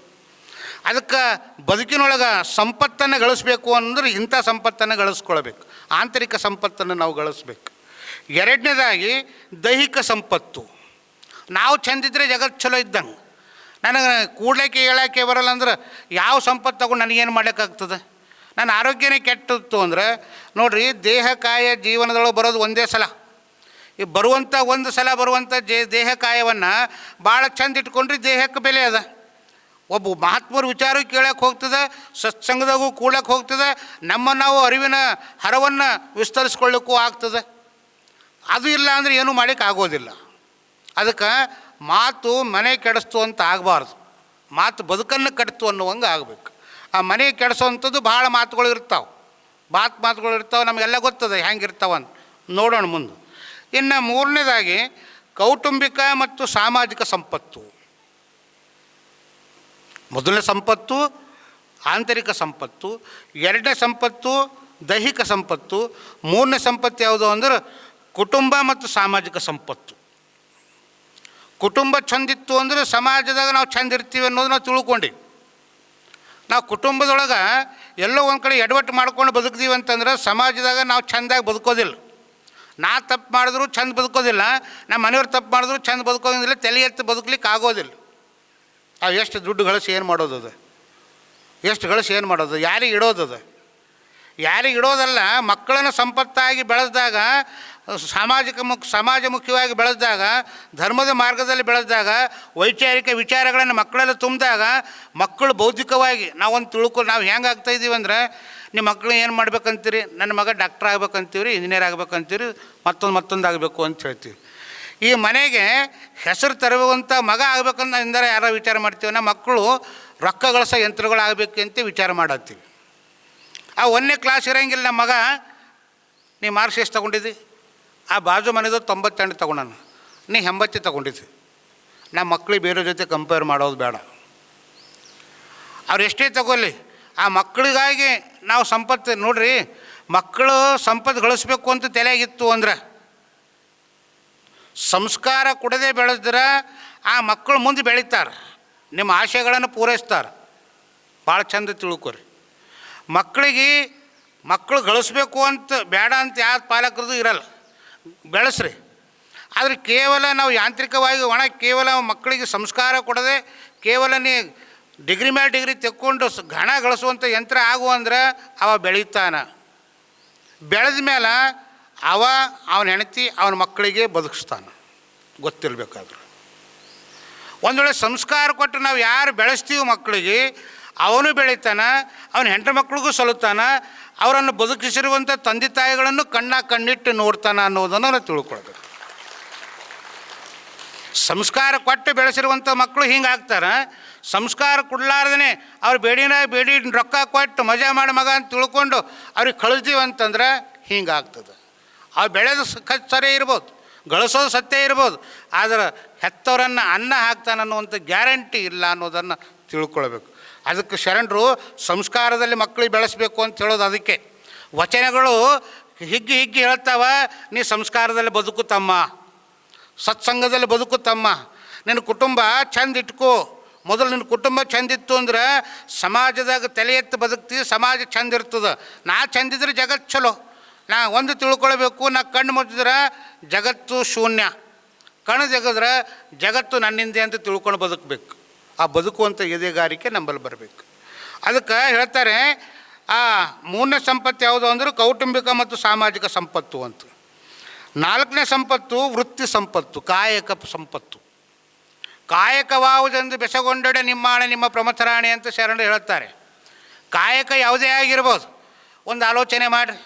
ಅದಕ್ಕೆ ಬದುಕಿನೊಳಗೆ ಸಂಪತ್ತನ್ನು ಗಳಿಸ್ಬೇಕು ಅಂದ್ರೆ ಇಂಥ ಸಂಪತ್ತನ್ನು ಗಳಿಸ್ಕೊಳ್ಬೇಕು, ಆಂತರಿಕ ಸಂಪತ್ತನ್ನು ನಾವು ಗಳಿಸ್ಬೇಕು. 2ನೇದಾಗಿ ದೈಹಿಕ ಸಂಪತ್ತು. ನಾವು ಚೆಂದಿದ್ರೆ ಜಗತ್ತು ಚಲೋ ಇದ್ದಂಗೆ. ನನಗೆ ಕೂಡ್ಲಿಕ್ಕೆ ಹೇಳೋಕ್ಕೆ ಬರಲ್ಲ ಅಂದ್ರೆ ಯಾವ ಸಂಪತ್ತು ತಗೊಂಡು ನನಗೇನು ಮಾಡೋಕ್ಕಾಗ್ತದೆ? ನನ್ನ ಆರೋಗ್ಯನೇ ಕೆಟ್ಟಿತ್ತು ಅಂದರೆ ನೋಡಿರಿ, ದೇಹ ಕಾಯ ಜೀವನದೊಳಗೆ ಬರೋದು ಒಂದೇ ಸಲ. ಈ ಬರುವಂಥ ಒಂದು ಸಲ ಬರುವಂಥ ದೇಹ ಕಾಯವನ್ನು ಭಾಳ ಚಂದ ಇಟ್ಕೊಂಡ್ರೆ ದೇಹಕ್ಕೆ ಬೆಲೆ ಅದ. ಒಬ್ಬ ಮಹಾತ್ಮರ ವಿಚಾರ ಕೇಳಕ್ಕೆ ಹೋಗ್ತದೆ, ಸತ್ಸಂಗದಾಗೂ ಕೂಡಕ್ಕೆ ಹೋಗ್ತದೆ, ನಾವು ಅರಿವಿನ ಹರವನ್ನು ವಿಸ್ತರಿಸ್ಕೊಳ್ಳಿಕ್ಕೂ ಆಗ್ತದೆ. ಅದು ಇಲ್ಲ ಅಂದರೆ ಏನೂ ಮಾಡೋಕ್ಕೆ ಆಗೋದಿಲ್ಲ. ಅದಕ್ಕೆ ಮಾತು ಮನೆ ಕೆಡಿಸ್ತು ಅಂತ ಆಗಬಾರ್ದು, ಮಾತು ಬದುಕನ್ನು ಕೆಡ್ತು ಅನ್ನುವಂಗೆ ಆಗಬೇಕು. ಆ ಮನೆ ಕೆಡಿಸೋವಂಥದ್ದು ಭಾಳ ಮಾತುಗಳು ಇರ್ತಾವೆ, ಮಾತುಗಳು ಇರ್ತಾವೆ, ನಮಗೆಲ್ಲ ಗೊತ್ತದೆ ಹೆಂಗಿರ್ತಾವೆ ಅಂತ ನೋಡೋಣ ಮುಂದೆ. ಇನ್ನು 3ನೇದಾಗಿ ಕೌಟುಂಬಿಕ ಮತ್ತು ಸಾಮಾಜಿಕ ಸಂಪತ್ತು. ಮೊದಲನೇ ಸಂಪತ್ತು ಆಂತರಿಕ ಸಂಪತ್ತು, 2ನೇ ಸಂಪತ್ತು ದೈಹಿಕ ಸಂಪತ್ತು, 3ನೇ ಸಂಪತ್ತು ಯಾವುದು ಅಂದ್ರೆ ಕುಟುಂಬ ಮತ್ತು ಸಾಮಾಜಿಕ ಸಂಪತ್ತು. ಕುಟುಂಬ ಚಂದಿತ್ತು ಅಂದರೆ ಸಮಾಜದಾಗ ನಾವು ಚಂದ ಇರ್ತೀವಿ ಅನ್ನೋದು ನಾವು ತಿಳ್ಕೊಂಡು, ನಾವು ಕುಟುಂಬದೊಳಗೆ ಎಲ್ಲೋ ಒಂದು ಕಡೆ ಎಡವಟ್ಟು ಮಾಡ್ಕೊಂಡು ಬದುಕ್ತೀವಿ ಅಂತಂದ್ರೆ ಸಮಾಜದಾಗ ನಾವು ಚೆಂದಾಗಿ ಬದುಕೋದಿಲ್ಲ. ನಾ ತಪ್ಪು ಮಾಡಿದ್ರು ಚೆಂದ ಬದುಕೋದಿಲ್ಲ, ನಮ್ಮ ಮನೆಯವ್ರು ತಪ್ಪು ಮಾಡಿದ್ರು ಚೆಂದ ಬದುಕೋದಿಲ್ಲ, ತಲೆ ಎತ್ತಿ ಬದುಕಲಿಕ್ಕೆ ಆಗೋದಿಲ್ಲ. ನಾವು ಎಷ್ಟು ದುಡ್ಡು ಗಳಿಸಿ ಏನು ಮಾಡೋದದು? ಎಷ್ಟು ಗಳಿಸಿ ಏನು ಮಾಡೋದು? ಯಾರಿಗೆ ಇಡೋದದು? ಯಾರಿಗೆ ಇಡೋದಲ್ಲ. ಮಕ್ಕಳನ್ನು ಸಂಪತ್ತಾಗಿ ಬೆಳೆಸಿದಾಗ, ಸಮಾಜಮುಖಿಯಾಗಿ ಬೆಳೆಸಿದಾಗ, ಧರ್ಮದ ಮಾರ್ಗದಲ್ಲಿ ಬೆಳೆಸಿದಾಗ, ವೈಚಾರಿಕ ವಿಚಾರಗಳನ್ನು ಮಕ್ಕಳೆಲ್ಲ ತುಂಬಿದಾಗ ಮಕ್ಕಳು ಬೌದ್ಧಿಕವಾಗಿ ನಾವು ಹೆಂಗೆ ಆಗ್ತಾಯಿದ್ದೀವಿ ಅಂದರೆ, ನಿಮ್ಮ ಮಕ್ಕಳು ಏನು ಮಾಡ್ಬೇಕಂತೀರಿ? ನನ್ನ ಮಗ ಡಾಕ್ಟ್ರ್ ಆಗ್ಬೇಕಂತೀವ್ರಿ, ಇಂಜಿನಿಯರ್ ಆಗ್ಬೇಕಂತೀರಿ, ಮತ್ತೊಂದು ಆಗಬೇಕು ಅಂತ ಹೇಳ್ತೀವಿ. ಈ ಮನೆಗೆ ಹೆಸರು ತರುವಂಥ ಮಗ ಆಗ್ಬೇಕಂತ ಎಂದರೆ ಯಾರೋ ವಿಚಾರ ಮಾಡ್ತೀವಿ, ನಮ್ಮ ಮಕ್ಕಳು ರೊಕ್ಕ ಗಳಿಸೋ ಯಂತ್ರಗಳಾಗಬೇಕು ಅಂತ ವಿಚಾರ ಮಾಡತ್ತೀವಿ. ಆ 1ನೇ ಕ್ಲಾಸ್ ಇರೋಂಗಿಲ್ಲ ನಮ್ಮ ಮಗ, ನೀ ಮಾರ್ಕ್ಸ್ ಎಷ್ಟು ತೊಗೊಂಡಿದ್ದಿ? ಆ ಬಾಜು ಮನೆದು 98 ತೊಗೊಂಡಾನ, ನೀ 80 ತೊಗೊಂಡಿದ್ದಿ. ನಮ್ಮ ಮಕ್ಕಳಿಗೆ ಬೇರೆ ಜೊತೆ ಕಂಪೇರ್ ಮಾಡೋದು ಬೇಡ. ಅವ್ರು ಎಷ್ಟೇ ತಗೊಳ್ಳಿ, ಆ ಮಕ್ಕಳಿಗಾಗಿ ನಾವು ಸಂಪತ್ತು ನೋಡ್ರಿ, ಮಕ್ಕಳು ಸಂಪತ್ತು ಗಳಿಸ್ಬೇಕು ಅಂತ ತಲೆಯಾಗಿತ್ತು ಅಂದ್ರೆ ಸಂಸ್ಕಾರ ಕೊಡದೆ ಬೆಳೆಸಿದ್ರೆ ಆ ಮಕ್ಕಳು ಮುಂದೆ ಬೆಳೀತಾರೆ, ನಿಮ್ಮ ಆಶಯಗಳನ್ನು ಪೂರೈಸ್ತಾರೆ. ಭಾಳ ಚಂದ ತಿಳ್ಕೊರಿ. ಮಕ್ಕಳು ಗಳಿಸ್ಬೇಕು ಅಂತ ಬೇಡ ಅಂತ ಯಾವ ಪಾಲಕರದು ಇರಲ್ಲ, ಬೆಳೆಸ್ರಿ. ಆದರೆ ಕೇವಲ ನಾವು ಯಾಂತ್ರಿಕವಾಗಿ ಕೇವಲ ಮಕ್ಕಳಿಗೆ ಸಂಸ್ಕಾರ ಕೊಡದೆ ಕೇವಲ ನೀ ಡಿಗ್ರಿ ಮೇಲೆ ಡಿಗ್ರಿ ತೆಕ್ಕೊಂಡು ಹಣ ಗಳಿಸುವಂಥ ಯಂತ್ರ ಆಗು ಅಂದ್ರೆ ಅವ ಬೆಳೀತಾನೆ. ಬೆಳೆದ ಮೇಲೆ ಅವನ ಹೆಂಡತಿ ಅವನ ಮಕ್ಕಳಿಗೆ ಬದುಕಿಸ್ತಾನೆ, ಗೊತ್ತಿರಬೇಕಾದ್ರೆ. ಒಂದು ವೇಳೆ ಸಂಸ್ಕಾರ ಕೊಟ್ಟು ನಾವು ಯಾರು ಬೆಳೆಸ್ತೀವಿ ಮಕ್ಕಳಿಗೆ, ಅವನು ಬೆಳೀತಾನೆ, ಅವನ ಹೆಂಡತಿ ಮಕ್ಕಳಿಗೂ ಸಲ್ಲುತ್ತಾನೆ, ಅವರನ್ನು ಬದುಕಿಸಿರುವಂಥ ತಂದೆ ತಾಯಿಗಳನ್ನು ಕಣ್ಣಿಟ್ಟು ನೋಡ್ತಾನೆ ಅನ್ನೋದನ್ನು ನಾವು ತಿಳ್ಕೊಳ್ಬೇಕು. ಸಂಸ್ಕಾರ ಕೊಟ್ಟು ಬೆಳೆಸಿರುವಂಥ ಮಕ್ಕಳು ಹಿಂಗಾಗ್ತಾರೆ. ಸಂಸ್ಕಾರ ಕೊಡಲಾರ್ದೇ ಅವ್ರು ಬೇಡಿ ರೊಕ್ಕ ಕೊಟ್ಟು ಮಜಾ ಮಾಡಿ ಮಗ ಅಂತ ತಿಳ್ಕೊಂಡು ಅವ್ರಿಗೆ ಕಳಿಸ್ತೀವಿ ಅಂತಂದ್ರೆ ಹಿಂಗಾಗ್ತದೆ. ಅವ್ರು ಬೆಳೆದು ಸರಿ ಇರ್ಬೋದು, ಗಳಿಸೋದು ಸತ್ಯ ಇರ್ಬೋದು, ಆದರೆ ಹೆತ್ತವರನ್ನು ಅನ್ನ ಹಾಕ್ತಾನೆ ಅನ್ನುವಂಥ ಗ್ಯಾರಂಟಿ ಇಲ್ಲ ಅನ್ನೋದನ್ನು ತಿಳ್ಕೊಳ್ಬೇಕು. ಅದಕ್ಕೆ ಶರಣರು ಸಂಸ್ಕಾರದಲ್ಲಿ ಮಕ್ಕಳಿಗೆ ಬೆಳೆಸಬೇಕು ಅಂತ ಹೇಳೋದು. ಅದಕ್ಕೆ ವಚನಗಳು ಹಿಗ್ಗಿ ಹೇಳ್ತಾವ, ನೀ ಸಂಸ್ಕಾರದಲ್ಲಿ ಬದುಕುತ್ತಮ್ಮ, ಸತ್ಸಂಗದಲ್ಲಿ ಬದುಕುತ್ತಮ್ಮ, ನಿನ್ನ ಕುಟುಂಬ ಚಂದ ಇಟ್ಕೋ. ಮೊದಲು ನಿನ್ನ ಕುಟುಂಬ ಚಂದಿತ್ತು ಅಂದ್ರೆ ಸಮಾಜದಾಗ ತಲೆ ಎತ್ತು ಬದುಕ್ತೀವಿ, ಸಮಾಜ ಚಂದ ಇರ್ತದೆ. ನಾ ಚಂದಿದ್ರೆ ಜಗತ್ತು ಚಲೋ. ನಾ ಒಂದು ತಿಳ್ಕೊಳ್ಬೇಕು, ನಾ ಕಣ್ಣು ಮುಚ್ಚಿದ್ರೆ ಜಗತ್ತು ಶೂನ್ಯ, ಕಣ್ಣು ತೆಗೆದ್ರೆ ಜಗತ್ತು ನನ್ನಿಂದೆ ಅಂತ ತಿಳ್ಕೊಂಡು ಬದುಕಬೇಕು. ಆ ಬದುಕುವಂಥ ಎದೆಗಾರಿಕೆ ನಮ್ಮಲ್ಲಿ ಬರಬೇಕು. ಅದಕ್ಕೆ ಹೇಳ್ತಾರೆ, ಆ 3ನೇ ಸಂಪತ್ತು ಯಾವುದು ಅಂದ್ರೆ ಕೌಟುಂಬಿಕ ಮತ್ತು ಸಾಮಾಜಿಕ ಸಂಪತ್ತು ಅಂತ. 4ನೇ ಸಂಪತ್ತು ವೃತ್ತಿ ಸಂಪತ್ತು, ಕಾಯಕ ಸಂಪತ್ತು. ಕಾಯಕವಾವುದೆಂದು ಬೆಸಗೊಂಡಡೆ ನಿಮ್ಮಾಣೆ ನಿಮ್ಮ ಪ್ರಮಥರಾಣಿ ಅಂತ ಶರಣರು ಹೇಳ್ತಾರೆ. ಕಾಯಕ ಯಾವುದೇ ಆಗಿರ್ಬೋದು. ಒಂದು ಆಲೋಚನೆ ಮಾಡಿರಿ,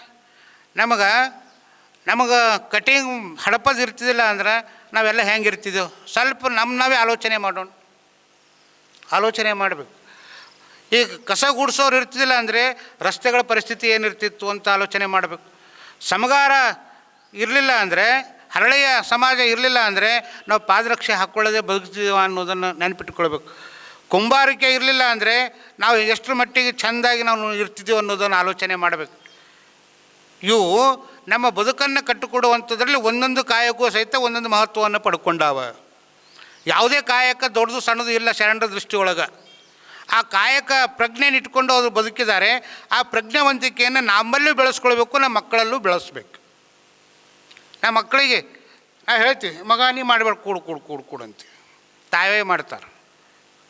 ನಮಗೆ ಕಟಿಂಗ್ ಹಡಪದು ಇರ್ತಿದ್ದಿಲ್ಲ ಅಂದ್ರೆ ನಾವೆಲ್ಲ ಹೆಂಗಿರ್ತಿದ್ದೆವು? ಸ್ವಲ್ಪ ನಾವೇ ಆಲೋಚನೆ ಮಾಡಬೇಕು. ಈಗ ಕಸ ಗುಡಿಸೋರು ಇರ್ತಿದ್ದಿಲ್ಲ ಅಂದರೆ ರಸ್ತೆಗಳ ಪರಿಸ್ಥಿತಿ ಏನಿರ್ತಿತ್ತು ಅಂತ ಆಲೋಚನೆ ಮಾಡಬೇಕು. ಸಮಗಾರ ಇರಲಿಲ್ಲ ಅಂದರೆ, ಹರಳೆಯ ಸಮಾಜ ಇರಲಿಲ್ಲ ಅಂದರೆ ನಾವು ಪಾದರಕ್ಷೆ ಹಾಕ್ಕೊಳ್ಳೋದೇ ಬದುಕ್ತೀವ ಅನ್ನೋದನ್ನು ನೆನಪಿಟ್ಕೊಳ್ಬೇಕು. ಕುಂಬಾರಿಕೆ ಇರಲಿಲ್ಲ ಅಂದರೆ ನಾವು ಎಷ್ಟರ ಮಟ್ಟಿಗೆ ಚೆಂದಾಗಿ ನಾವು ಇರ್ತಿದ್ದೀವಿ ಅನ್ನೋದನ್ನು ಆಲೋಚನೆ ಮಾಡಬೇಕು. ಇವು ನಮ್ಮ ಬದುಕನ್ನು ಕಟ್ಟಿಕೊಡುವಂಥದ್ರಲ್ಲಿ ಒಂದೊಂದು ಕಾಯಕವೂ ಸಹಿತ ಒಂದೊಂದು ಮಹತ್ವವನ್ನು ಪಡ್ಕೊಂಡಾವ. ಯಾವುದೇ ಕಾಯಕ ದೊಡ್ಡದು ಸಣ್ಣದು ಇಲ್ಲ ಶರಣರ ದೃಷ್ಟಿಯೊಳಗೆ. ಆ ಕಾಯಕ ಪ್ರಜ್ಞೆನ ಇಟ್ಕೊಂಡು ಅವರು ಬದುಕಿದ್ದಾರೆ. ಆ ಪ್ರಜ್ಞಾವಂತಿಕೆಯನ್ನು ನಮ್ಮಲ್ಲೂ ಬೆಳೆಸ್ಕೊಳ್ಬೇಕು, ನಮ್ಮ ಮಕ್ಕಳಲ್ಲೂ ಬೆಳೆಸ್ಬೇಕು. ನಮ್ಮ ಮಕ್ಕಳಿಗೆ ನಾವು ಹೇಳ್ತೀವಿ, ಮಗ ನೀ ಮಾಡಬೇಡ, ಕೂಡು ಅಂತೀವಿ. ತಾವೇ ಮಾಡ್ತಾರೆ.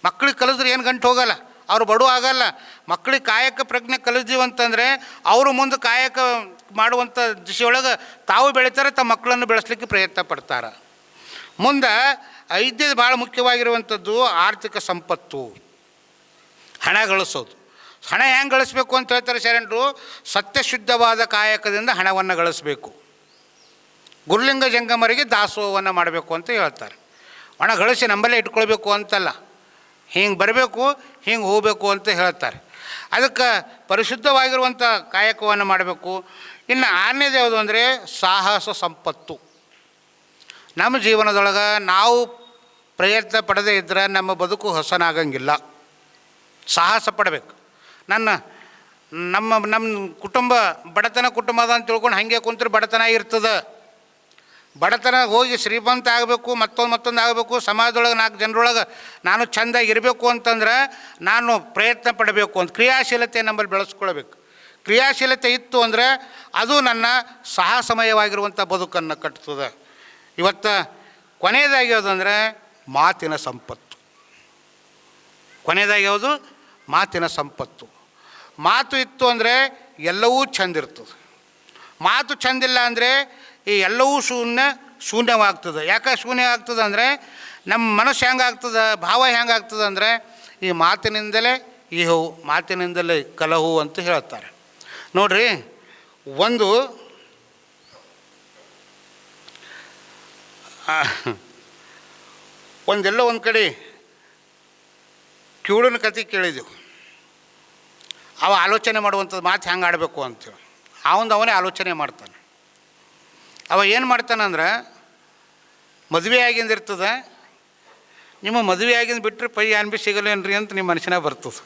ಮಕ್ಕಳಿಗೆ ಕಲಿದ್ರೆ ಏನು ಗಂಟು ಹೋಗಲ್ಲ, ಅವ್ರು ಬಡು ಆಗಲ್ಲ. ಮಕ್ಕಳಿಗೆ ಕಾಯಕ ಪ್ರಜ್ಞೆ ಕಲಿಸ್ತೀವಂತಂದರೆ ಅವರು ಮುಂದೆ ಕಾಯಕ ಮಾಡುವಂಥ ದಿಶೆಯೊಳಗೆ ತಾವು ಬೆಳೀತಾರೆ, ತಮ್ಮ ಮಕ್ಕಳನ್ನು ಬೆಳೆಸಲಿಕ್ಕೆ ಪ್ರಯತ್ನ ಪಡ್ತಾರೆ. ಮುಂದೆ 5ನೇದು ಭಾಳ ಮುಖ್ಯವಾಗಿರುವಂಥದ್ದು ಆರ್ಥಿಕ ಸಂಪತ್ತು, ಹಣ ಗಳಿಸೋದು. ಹಣ ಹೆಂಗೆ ಗಳಿಸ್ಬೇಕು ಅಂತ ಹೇಳ್ತಾರೆ ಶರಣರು? ಸತ್ಯಶುದ್ಧವಾದ ಕಾಯಕದಿಂದ ಹಣವನ್ನು ಗಳಿಸಬೇಕು. ಗುರುಲಿಂಗ ಜಂಗಮರಿಗೆ ದಾಸೋಹವನ್ನು ಮಾಡಬೇಕು ಅಂತ ಹೇಳ್ತಾರೆ. ಹಣ ಗಳಿಸಿ ನಮ್ಮಲ್ಲೇ ಇಟ್ಕೊಳ್ಬೇಕು ಅಂತಲ್ಲ, ಹಿಂಗೆ ಬರಬೇಕು, ಹಿಂಗೆ ಹೋಗಬೇಕು ಅಂತ ಹೇಳ್ತಾರೆ. ಅದಕ್ಕೆ ಪರಿಶುದ್ಧವಾಗಿರುವಂಥ ಕಾಯಕವನ್ನು ಮಾಡಬೇಕು. ಇನ್ನು 6ನೇದು ಯಾವುದು ಅಂದರೆ ಸಾಹಸ ಸಂಪತ್ತು. ನಮ್ಮ ಜೀವನದೊಳಗೆ ನಾವು ಪ್ರಯತ್ನ ಪಡದೇ ಇದ್ದರೆ ನಮ್ಮ ಬದುಕು ಹೊಸನಾಗಂಗಿಲ್ಲ. ಸಾಹಸ ಪಡಬೇಕು. ನಮ್ಮ ಕುಟುಂಬ ಬಡತನ ಕುಟುಂಬ ಅದ ಅಂತ ತಿಳ್ಕೊಂಡು ಹಾಗೆ ಕುಂತ್ರೆ ಬಡತನ ಇರ್ತದೆ. ಬಡತನ ಹೋಗಿ ಶ್ರೀಮಂತ ಆಗಬೇಕು, ಮತ್ತೊಂದು ಆಗಬೇಕು, ಸಮಾಜದೊಳಗೆ 4 ಜನರೊಳಗೆ ನಾನು ಚೆಂದಾಗಿ ಇರಬೇಕು ಅಂತಂದ್ರೆ ನಾನು ಪ್ರಯತ್ನ ಪಡಬೇಕು ಅಂತ ಕ್ರಿಯಾಶೀಲತೆ ನಮ್ಮಲ್ಲಿ ಬೆಳೆಸ್ಕೊಳ್ಬೇಕು. ಕ್ರಿಯಾಶೀಲತೆ ಇತ್ತು ಅಂದರೆ ಅದು ನನ್ನ ಸಾಹಸಮಯವಾಗಿರುವಂಥ ಬದುಕನ್ನು ಕಟ್ತದೆ. ಇವತ್ತು ಕೊನೆಯದಾಗಿ ಯಾವುದಂದರೆ ಮಾತಿನ ಸಂಪತ್ತು. ಕೊನೆಯದಾಗಿ ಯಾವುದು? ಮಾತಿನ ಸಂಪತ್ತು. ಮಾತು ಇತ್ತು ಅಂದರೆ ಎಲ್ಲವೂ ಚೆಂದಿರ್ತದೆ. ಮಾತು ಚೆಂದಿಲ್ಲ ಅಂದರೆ ಈ ಎಲ್ಲವೂ ಶೂನ್ಯವಾಗ್ತದೆ. ಯಾಕೆ ಶೂನ್ಯ ಆಗ್ತದೆ ಅಂದರೆ ನಮ್ಮ ಮನಸ್ಸು ಹೆಂಗಾಗ್ತದೆ, ಭಾವ ಹೆಂಗಾಗ್ತದೆ ಅಂದರೆ ಈ ಮಾತಿನಿಂದಲೇ ಇಹವು, ಮಾತಿನಿಂದಲೇ ಕಲಹು ಅಂತ ಹೇಳ್ತಾರೆ. ನೋಡ್ರಿ, ಒಂದು ಒಂದೆಲ್ಲೋ ಒಂದು ಕಡೆ ಕಿವುಡನ ಕತೆ ಕೇಳಿದೆವು. ಅವ ಆಲೋಚನೆ ಮಾಡುವಂಥದ್ದು ಮಾತು ಹೆಂಗೆ ಆಡಬೇಕು ಅಂತೇಳಿ ಅವನೇ ಆಲೋಚನೆ ಮಾಡ್ತಾನೆ. ಅವ ಏನು ಮಾಡ್ತಾನಂದ್ರೆ, ಮದುವೆ ಆಗಿಂದಿರ್ತದೆ, ನಿಮ್ಮ ಮದುವೆ ಆಗಿಂದ ಬಿಟ್ಟರೆ ಪೈ ಅನ್ಬಿ ಸಿಗಲೇನ್ರಿ ಅಂತ ನಿಮ್ಮ ಮನುಷ್ಯನಾಗ ಬರ್ತದೆ.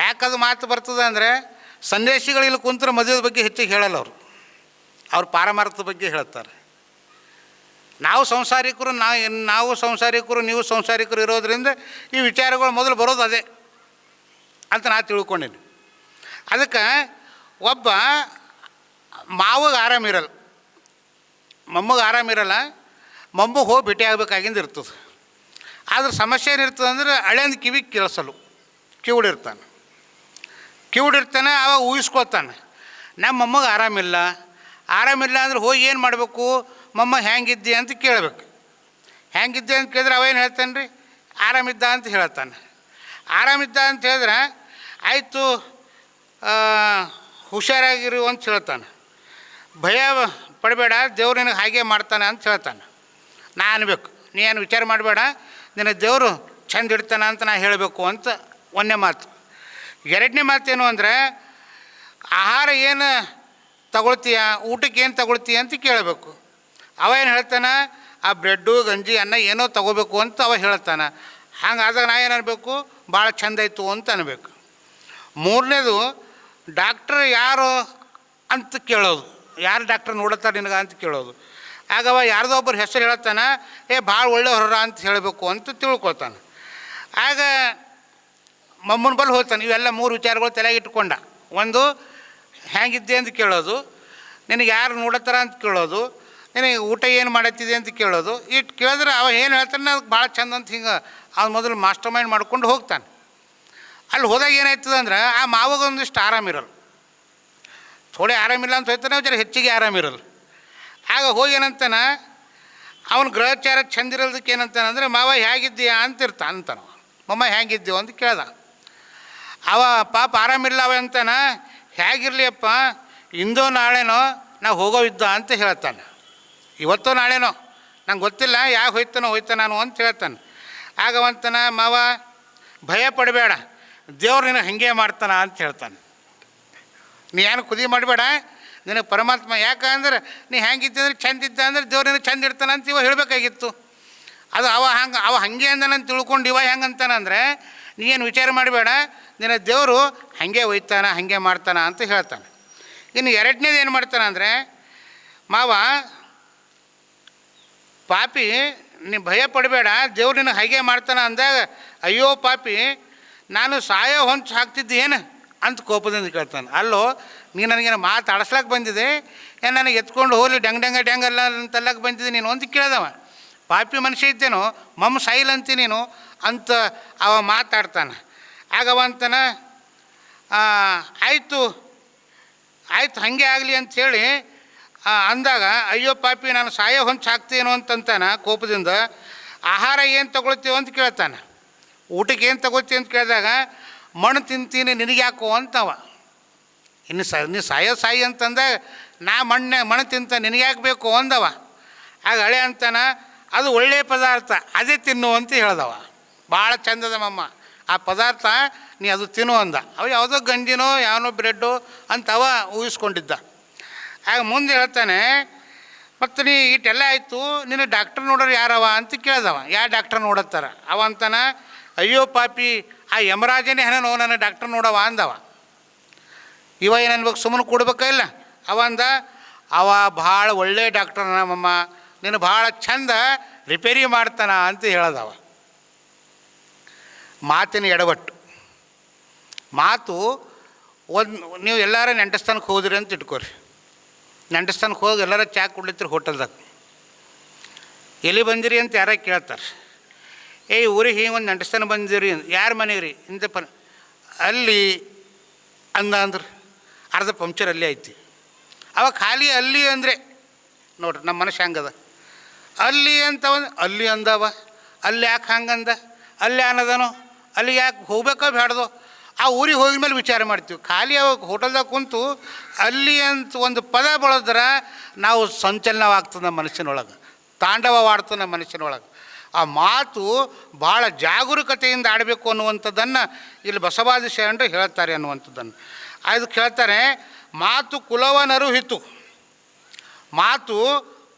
ಯಾಕದು ಮಾತು ಬರ್ತದೆ ಅಂದರೆ, ಸನ್ಯಾಸಿಗಳಿಲ್ಲಿ ಕುಂತ್ರೆ ಮದುವೆ ಬಗ್ಗೆ ಹೆಚ್ಚಿಗೆ ಹೇಳಲ್ಲ ಅವ್ರು ಪಾರಮಾರ್ಥದ ಬಗ್ಗೆ ಹೇಳ್ತಾರೆ. ನಾವು ಸಂಸಾರಿಕರು ನೀವು ಸಂಸಾರಿಕರು ಇರೋದರಿಂದ ಈ ವಿಚಾರಗಳು ಮೊದಲು ಬರೋದು ಅದೇ ಅಂತ ನಾ ತಿಳ್ಕೊಂಡೀನಿ. ಅದಕ್ಕೆ ಒಬ್ಬ ಮಾವಗೆ ಆರಾಮಿರಲ್ಲ, ಮೊಮ್ಮಗೆ ಆರಾಮಿರಲ್ಲ, ಮೊಮ್ಮಗೆ ಹೋಗಿ ಭೇಟಿ ಆಗಬೇಕಾಗಿಂದು ಇರ್ತದೆ. ಆದ್ರೆ ಸಮಸ್ಯೆ ಏನಿರ್ತದೆ ಅಂದರೆ, ಹಳೆಂದು ಕಿವಿಗೆ ಕೇಳಿಸಲು ಕಿವುಡಿರ್ತಾನೆ ಅವಾಗ ಊಹಿಸ್ಕೊತಾನೆ, ನಮ್ಮ ಮೊಮ್ಮಗೆ ಆರಾಮಿಲ್ಲ ಅಂದ್ರೆ ಹೋಗಿ ಏನು ಮಾಡಬೇಕು, ಮೊಮ್ಮ ಹ್ಯಾಂಗಿದ್ದೆ ಅಂತ ಕೇಳಬೇಕು. ಹ್ಯಾಂಗಿದ್ದೆ ಅಂತ ಕೇಳಿದ್ರೆ ಅವೇನು ಹೇಳ್ತಾನೆ ರೀ, ಆರಾಮಿದ್ದ ಅಂತ ಹೇಳ್ತಾನೆ. ಆರಾಮಿದ್ದ ಅಂತ ಹೇಳಿದ್ರೆ ಆಯಿತು ಹುಷಾರಾಗಿರು ಅಂತ ಹೇಳ್ತಾನೆ. ಭಯ ಪಡಬೇಡ, ದೇವ್ರು ನಿನಗೆ ಹಾಗೆ ಮಾಡ್ತಾನೆ ಅಂತ ಹೇಳ್ತಾನೆ. ನಾ ಅನ್ಬೇಕು, ನೀ ಏನು ವಿಚಾರ ಮಾಡಬೇಡ, ನಿನ್ನ ದೇವರು ಚಂದ ಇಡ್ತಾನೆ ಅಂತ ನಾ ಹೇಳಬೇಕು ಅಂತ ಒಂದನೇ ಮಾತು. ಎರಡನೇ ಮಾತೇನು ಅಂದರೆ, ಆಹಾರ ಏನು ತಗೊಳ್ತೀಯ, ಊಟಕ್ಕೆ ಏನು ತಗೊಳ್ತೀಯ ಅಂತ ಕೇಳಬೇಕು. ಅವ ಏನು ಹೇಳ್ತಾನೆ, ಆ ಬ್ರೆಡ್ಡು ಗಂಜಿ ಅನ್ನ ಏನೋ ತಗೋಬೇಕು ಅಂತ ಅವ ಹೇಳ್ತಾನೆ. ಹಂಗಾದಾಗ ನಾ ಏನು ಅನ್ಬೇಕು, ಭಾಳ ಚಂದ ಆಯಿತು ಅಂತ ಅನ್ಬೇಕು. ಮೂರನೇದು, ಡಾಕ್ಟ್ರ್ ಯಾರು ಅಂತ ಕೇಳೋದು, ಯಾರು ಡಾಕ್ಟ್ರ್ ನೋಡುತ್ತಾರೆ ನಿನಗೆ ಅಂತ ಕೇಳೋದು. ಆಗ ಅವ ಯಾರ್ದೋ ಒಬ್ಬರು ಹೆಸರು ಹೇಳ್ತಾನೆ, ಭಾಳ ಒಳ್ಳೆ ಹೊರ ಅಂತ ಹೇಳಬೇಕು ಅಂತ ತಿಳ್ಕೊತಾನೆ. ಆಗ ಮಮ್ಮನ ಬಲ್ಲಿ ಹೋಗ್ತಾನೆ. ಇವೆಲ್ಲ ಮೂರು ವಿಚಾರಗಳು ತಲೆಗೆ ಇಟ್ಕೊಂಡ. ಒಂದು, ಹೇಗಿದ್ದೆ ಅಂತ ಕೇಳೋದು, ನಿನಗೆ ಯಾರು ನೋಡತ್ತಾರ ಅಂತ ಕೇಳೋದು, ನಿನಗೆ ಊಟ ಏನು ಮಾಡತ್ತಿದೆ ಅಂತ ಕೇಳೋದು. ಇಟ್ಟು ಕೇಳಿದ್ರೆ ಅವ ಏನು ಹೇಳ್ತಾನೆ ಅದಕ್ಕೆ ಭಾಳ ಚಂದ ಅಂತ ಹಿಂಗೆ ಅವ್ನು ಮೊದಲು ಮಾಸ್ಟರ್ ಮೈಂಡ್ ಮಾಡ್ಕೊಂಡು ಹೋಗ್ತಾನೆ. ಅಲ್ಲಿ ಹೋದಾಗ ಏನಾಯ್ತದೆ ಅಂದ್ರೆ, ಆ ಮಾವಾಗ ಒಂದಿಷ್ಟು ಆರಾಮಿರಲ್ಲ, ಥೋಡೆ ಆರಾಮಿಲ್ಲ ಅಂತ ಹೋಗ್ತಾನೆ, ಜರ ಹೆಚ್ಚಿಗೆ ಆರಾಮಿರಲ್ಲ. ಆಗ ಹೋಗಿ ಏನಂತಾನೆ, ಅವನ ಗ್ರಹಚಾರ ಚಂದಿರೋದಕ್ಕೆ ಏನಂತಾನೆ ಅಂದರೆ, ಮಾವ ಹೇಗಿದ್ದೀಯಾ ಅಂತಾನ. ಮಮ್ಮ ಹೇಗಿದ್ದೀವೋ ಅಂತ ಕೇಳ್ದ. ಅವ ಪಾಪ ಆರಾಮಿಲ್ಲ ಅವ ಅಂತಾನ, ಹೇಗಿರಲಿಯಪ್ಪ, ಇಂದೋ ನಾಳೆನೋ ನಾವು ಹೋಗೋವಿದ್ದ ಅಂತ ಹೇಳ್ತಾನೆ. ಇವತ್ತೋ ನಾಳೆನೋ ನಂಗೆ ಗೊತ್ತಿಲ್ಲ, ಯಾಕೆ ಹೋಯ್ತಾನ ನಾನು ಅಂತ ಹೇಳ್ತಾನೆ. ಆಗವಂತಾನ, ಮಾವ ಭಯ ಪಡಬೇಡ, ದೇವ್ರು ನಿನಗೆ ಹಾಗೆ ಮಾಡ್ತಾನ ಅಂತ ಹೇಳ್ತಾನೆ. ನೀ ಏನು ಕುದಿ ಮಾಡಬೇಡ, ನಿನಗೆ ಪರಮಾತ್ಮ ಯಾಕಂದ್ರೆ ನೀ ಹೆಂಗಿದ್ದೆ ಅಂದ್ರೆ ಚಂದಿದ್ದ ಅಂದ್ರೆ ದೇವ್ರು ನಿನಗೆ ಚಂದ ಇಡ್ತಾನೆ ಅಂತ ಇವ ಹೇಳಬೇಕಾಗಿತ್ತು. ಅದು ಅವ ಹಾಗೆ ಅಂದ ನಾನು ತಿಳ್ಕೊಂಡು ಇವ ಹೆಂಗಂತಾನಂದರೆ, ನೀ ಏನು ವಿಚಾರ ಮಾಡಬೇಡ, ನಿನ್ನ ದೇವರು ಹಾಗೆ ಒಯ್ತಾನ ಹಾಗೆ ಮಾಡ್ತಾನ ಅಂತ ಹೇಳ್ತಾನೆ. ಇನ್ನು ಎರಡನೇದು ಏನು ಮಾಡ್ತಾನೆ ಅಂದರೆ, ಮಾವ ಪಾಪಿ ನೀ ಭಯ ಪಡಬೇಡ, ದೇವ್ರು ನಿನಗೆ ಹಾಗೆ ಮಾಡ್ತಾನೆ ಅಂದಾಗ, ಅಯ್ಯೋ ಪಾಪಿ ನಾನು ಸಾಯೋ ಹೊಂಚು ಹಾಕ್ತಿದ್ದೆ ಏನು ಅಂತ ಕೋಪದಿಂದ ಕೇಳ್ತಾನೆ. ಅಲ್ಲೋ ನೀ ನನಗೇನು ಮಾತಾಡಿಸ್ಲಕ್ಕೆ ಬಂದಿದೆ, ಏನು ನನಗೆ ಎತ್ಕೊಂಡು ಹೋಗಲಿ ಡ್ಯಾಂಗ್ ಅಲ್ಲ ಅಂತಲ್ಲಕ್ಕೆ ಬಂದಿದ್ದೆ ನೀನು ಅಂತ ಕೇಳ್ದವ. ಪಾಪಿ ಮನುಷ್ಯ ಇದ್ದೇನೋ, ಮಮ್ಮ ಸಾಯಿಲ್ ನೀನು ಅಂತ ಅವ ಮಾತಾಡ್ತಾನೆ. ಆಗವಂತನ, ಆಯಿತು ಹಾಗೆ ಆಗಲಿ ಅಂಥೇಳಿ ಅಂದಾಗ, ಅಯ್ಯೋ ಪಾಪಿ ನಾನು ಸಾಯೋ ಹೊಂಚು ಹಾಕ್ತೇನೋ ಅಂತಂತಾನ ಕೋಪದಿಂದ. ಆಹಾರ ಏನು ತಗೊಳ್ತೀವೋ ಅಂತ ಕೇಳ್ತಾನೆ. ಊಟಕ್ಕೆ ಏನು ತಗೋತೀವಿ ಅಂತ ಕೇಳಿದಾಗ, ಮಣ್ಣು ತಿಂತೀನಿ ನಿನಗೆ ಯಾಕೋ ಅಂತವ. ಇನ್ನು ನೀ ಸಾಯಿ ಅಂತಂದಾಗ, ನಾ ಮಣ್ಣು ತಿಂತ ನಿನಗೆ ಯಾಕೆ ಬೇಕು ಅಂದವ. ಆಗ ಹಳೆ ಅಂತಾನ, ಅದು ಒಳ್ಳೆಯ ಪದಾರ್ಥ, ಅದೇ ತಿನ್ನು ಅಂತ ಹೇಳ್ದವ. ಭಾಳ ಚಂದದ ಮಮ್ಮ ಆ ಪದಾರ್ಥ, ನೀ ಅದು ತಿನ್ನು ಅಂದ. ಅವ ಯಾವುದೋ ಗಂಜಿನೋ ಯಾವನೋ ಬ್ರೆಡ್ಡು ಅಂತ ಅವ ಊಹಿಸ್ಕೊಂಡಿದ್ದ. ಆಗ ಮುಂದೆ ಹೇಳ್ತಾನೆ, ಮತ್ತು ನೀ ಇಟ್ಟೆಲ್ಲ ಆಯಿತು, ನಿನ್ನ ಡಾಕ್ಟ್ರ್ ನೋಡೋರು ಯಾರವ ಅಂತ ಕೇಳ್ದವ. ಯಾವ ಡಾಕ್ಟ್ರ್ ನೋಡತ್ತಾರ ಅವ ಅಂತಾನ, ಅಯ್ಯೋ ಪಾಪಿ ಆ ಯಮರಾಜನೇ ಏನೋ ನನ್ನ ಡಾಕ್ಟ್ರ್ ನೋಡವ ಅಂದವ. ಇವ ಏನು ಅನ್ಬೇಕು, ಸುಮ್ಮನೆ ಕೊಡ್ಬೇಕ ಇಲ್ಲ. ಅವ ಅಂದ, ಅವ ಭಾಳ ಒಳ್ಳೆ ಡಾಕ್ಟ್ರ್ ನಮ್ಮಮ್ಮ, ನೀನು ಭಾಳ ಚಂದ ರಿಪೇರಿ ಮಾಡ್ತಾನ ಅಂತ ಹೇಳ್ದವ. ಮಾತಿನ ಎಡವಟ್ಟು. ಮಾತು ನೀವು ಎಲ್ಲರೂ ನೆಂಟಸ್ಥಾನಕ್ಕೆ ಹೋದ್ರಿ ಅಂತ ಇಟ್ಕೋರಿ. ನೆಂಟಸ್ಥಾನಕ್ಕೆ ಹೋಗಿ ಎಲ್ಲರೂ ಚಾ ಕುಡ್ಲಿತ್ತೀರಿ ಹೋಟೆಲ್ದಾಗ. ಎಲ್ಲಿ ಬಂದಿರಿ ಅಂತ ಯಾರ ಕೇಳ್ತಾರೆ. ಊರಿಗೆ ಹಿಂಗೆ ಒಂದು ನೆಂಟಸ್ಥಾನ ಬಂದಿರಿ, ಯಾರು ಮನೆಗೆ ರೀ ಇಂಥ ಅಲ್ಲಿ ಅಂದ್ರೆ ಅರ್ಧ ಪಂಕ್ಚರ್ ಅಲ್ಲೇ ಐತಿ. ಅವಾಗ ಖಾಲಿ ಅಲ್ಲಿ ಅಂದರೆ ನೋಡ್ರಿ ನಮ್ಮ ಮನಸ್ಸು ಹೆಂಗದ. ಅಲ್ಲಿ ಅಂತ ಅಲ್ಲಿ ಅಂದವ, ಅಲ್ಲಿ ಯಾಕೆ ಹಂಗಂದ, ಅಲ್ಲಿ ಅನ್ನದನೋ, ಅಲ್ಲಿ ಯಾಕೆ ಹೋಗ್ಬೇಕೋ ಬೇಡ್ದೋ, ಆ ಊರಿಗೆ ಹೋಗಿದ ಮೇಲೆ ವಿಚಾರ ಮಾಡ್ತೀವಿ. ಖಾಲಿ ಅವಾಗ ಹೋಟೆಲ್ದಾಗ ಕುಂತು ಅಲ್ಲಿ ಅಂತ ಒಂದು ಪದ ಬಳದ್ರೆ ನಾವು ಸಂಚಲನವಾಗ್ತದೆ ನಮ್ಮ ಮನಸ್ಸಿನೊಳಗೆ. ತಾಂಡವವಾಡ್ತು ನಮ್ಮ ಮನುಷ್ಯನೊಳಗೆ. ಆ ಮಾತು ಭಾಳ ಜಾಗರೂಕತೆಯಿಂದ ಆಡಬೇಕು ಅನ್ನುವಂಥದ್ದನ್ನು ಇಲ್ಲಿ ಬಸವಾದಿ ಶರಣರು ಹೇಳ್ತಾರೆ ಅನ್ನುವಂಥದ್ದನ್ನು. ಅದಕ್ಕೆ ಹೇಳ್ತಾರೆ, ಮಾತು ಕುಲವನರುಹಿತು, ಮಾತು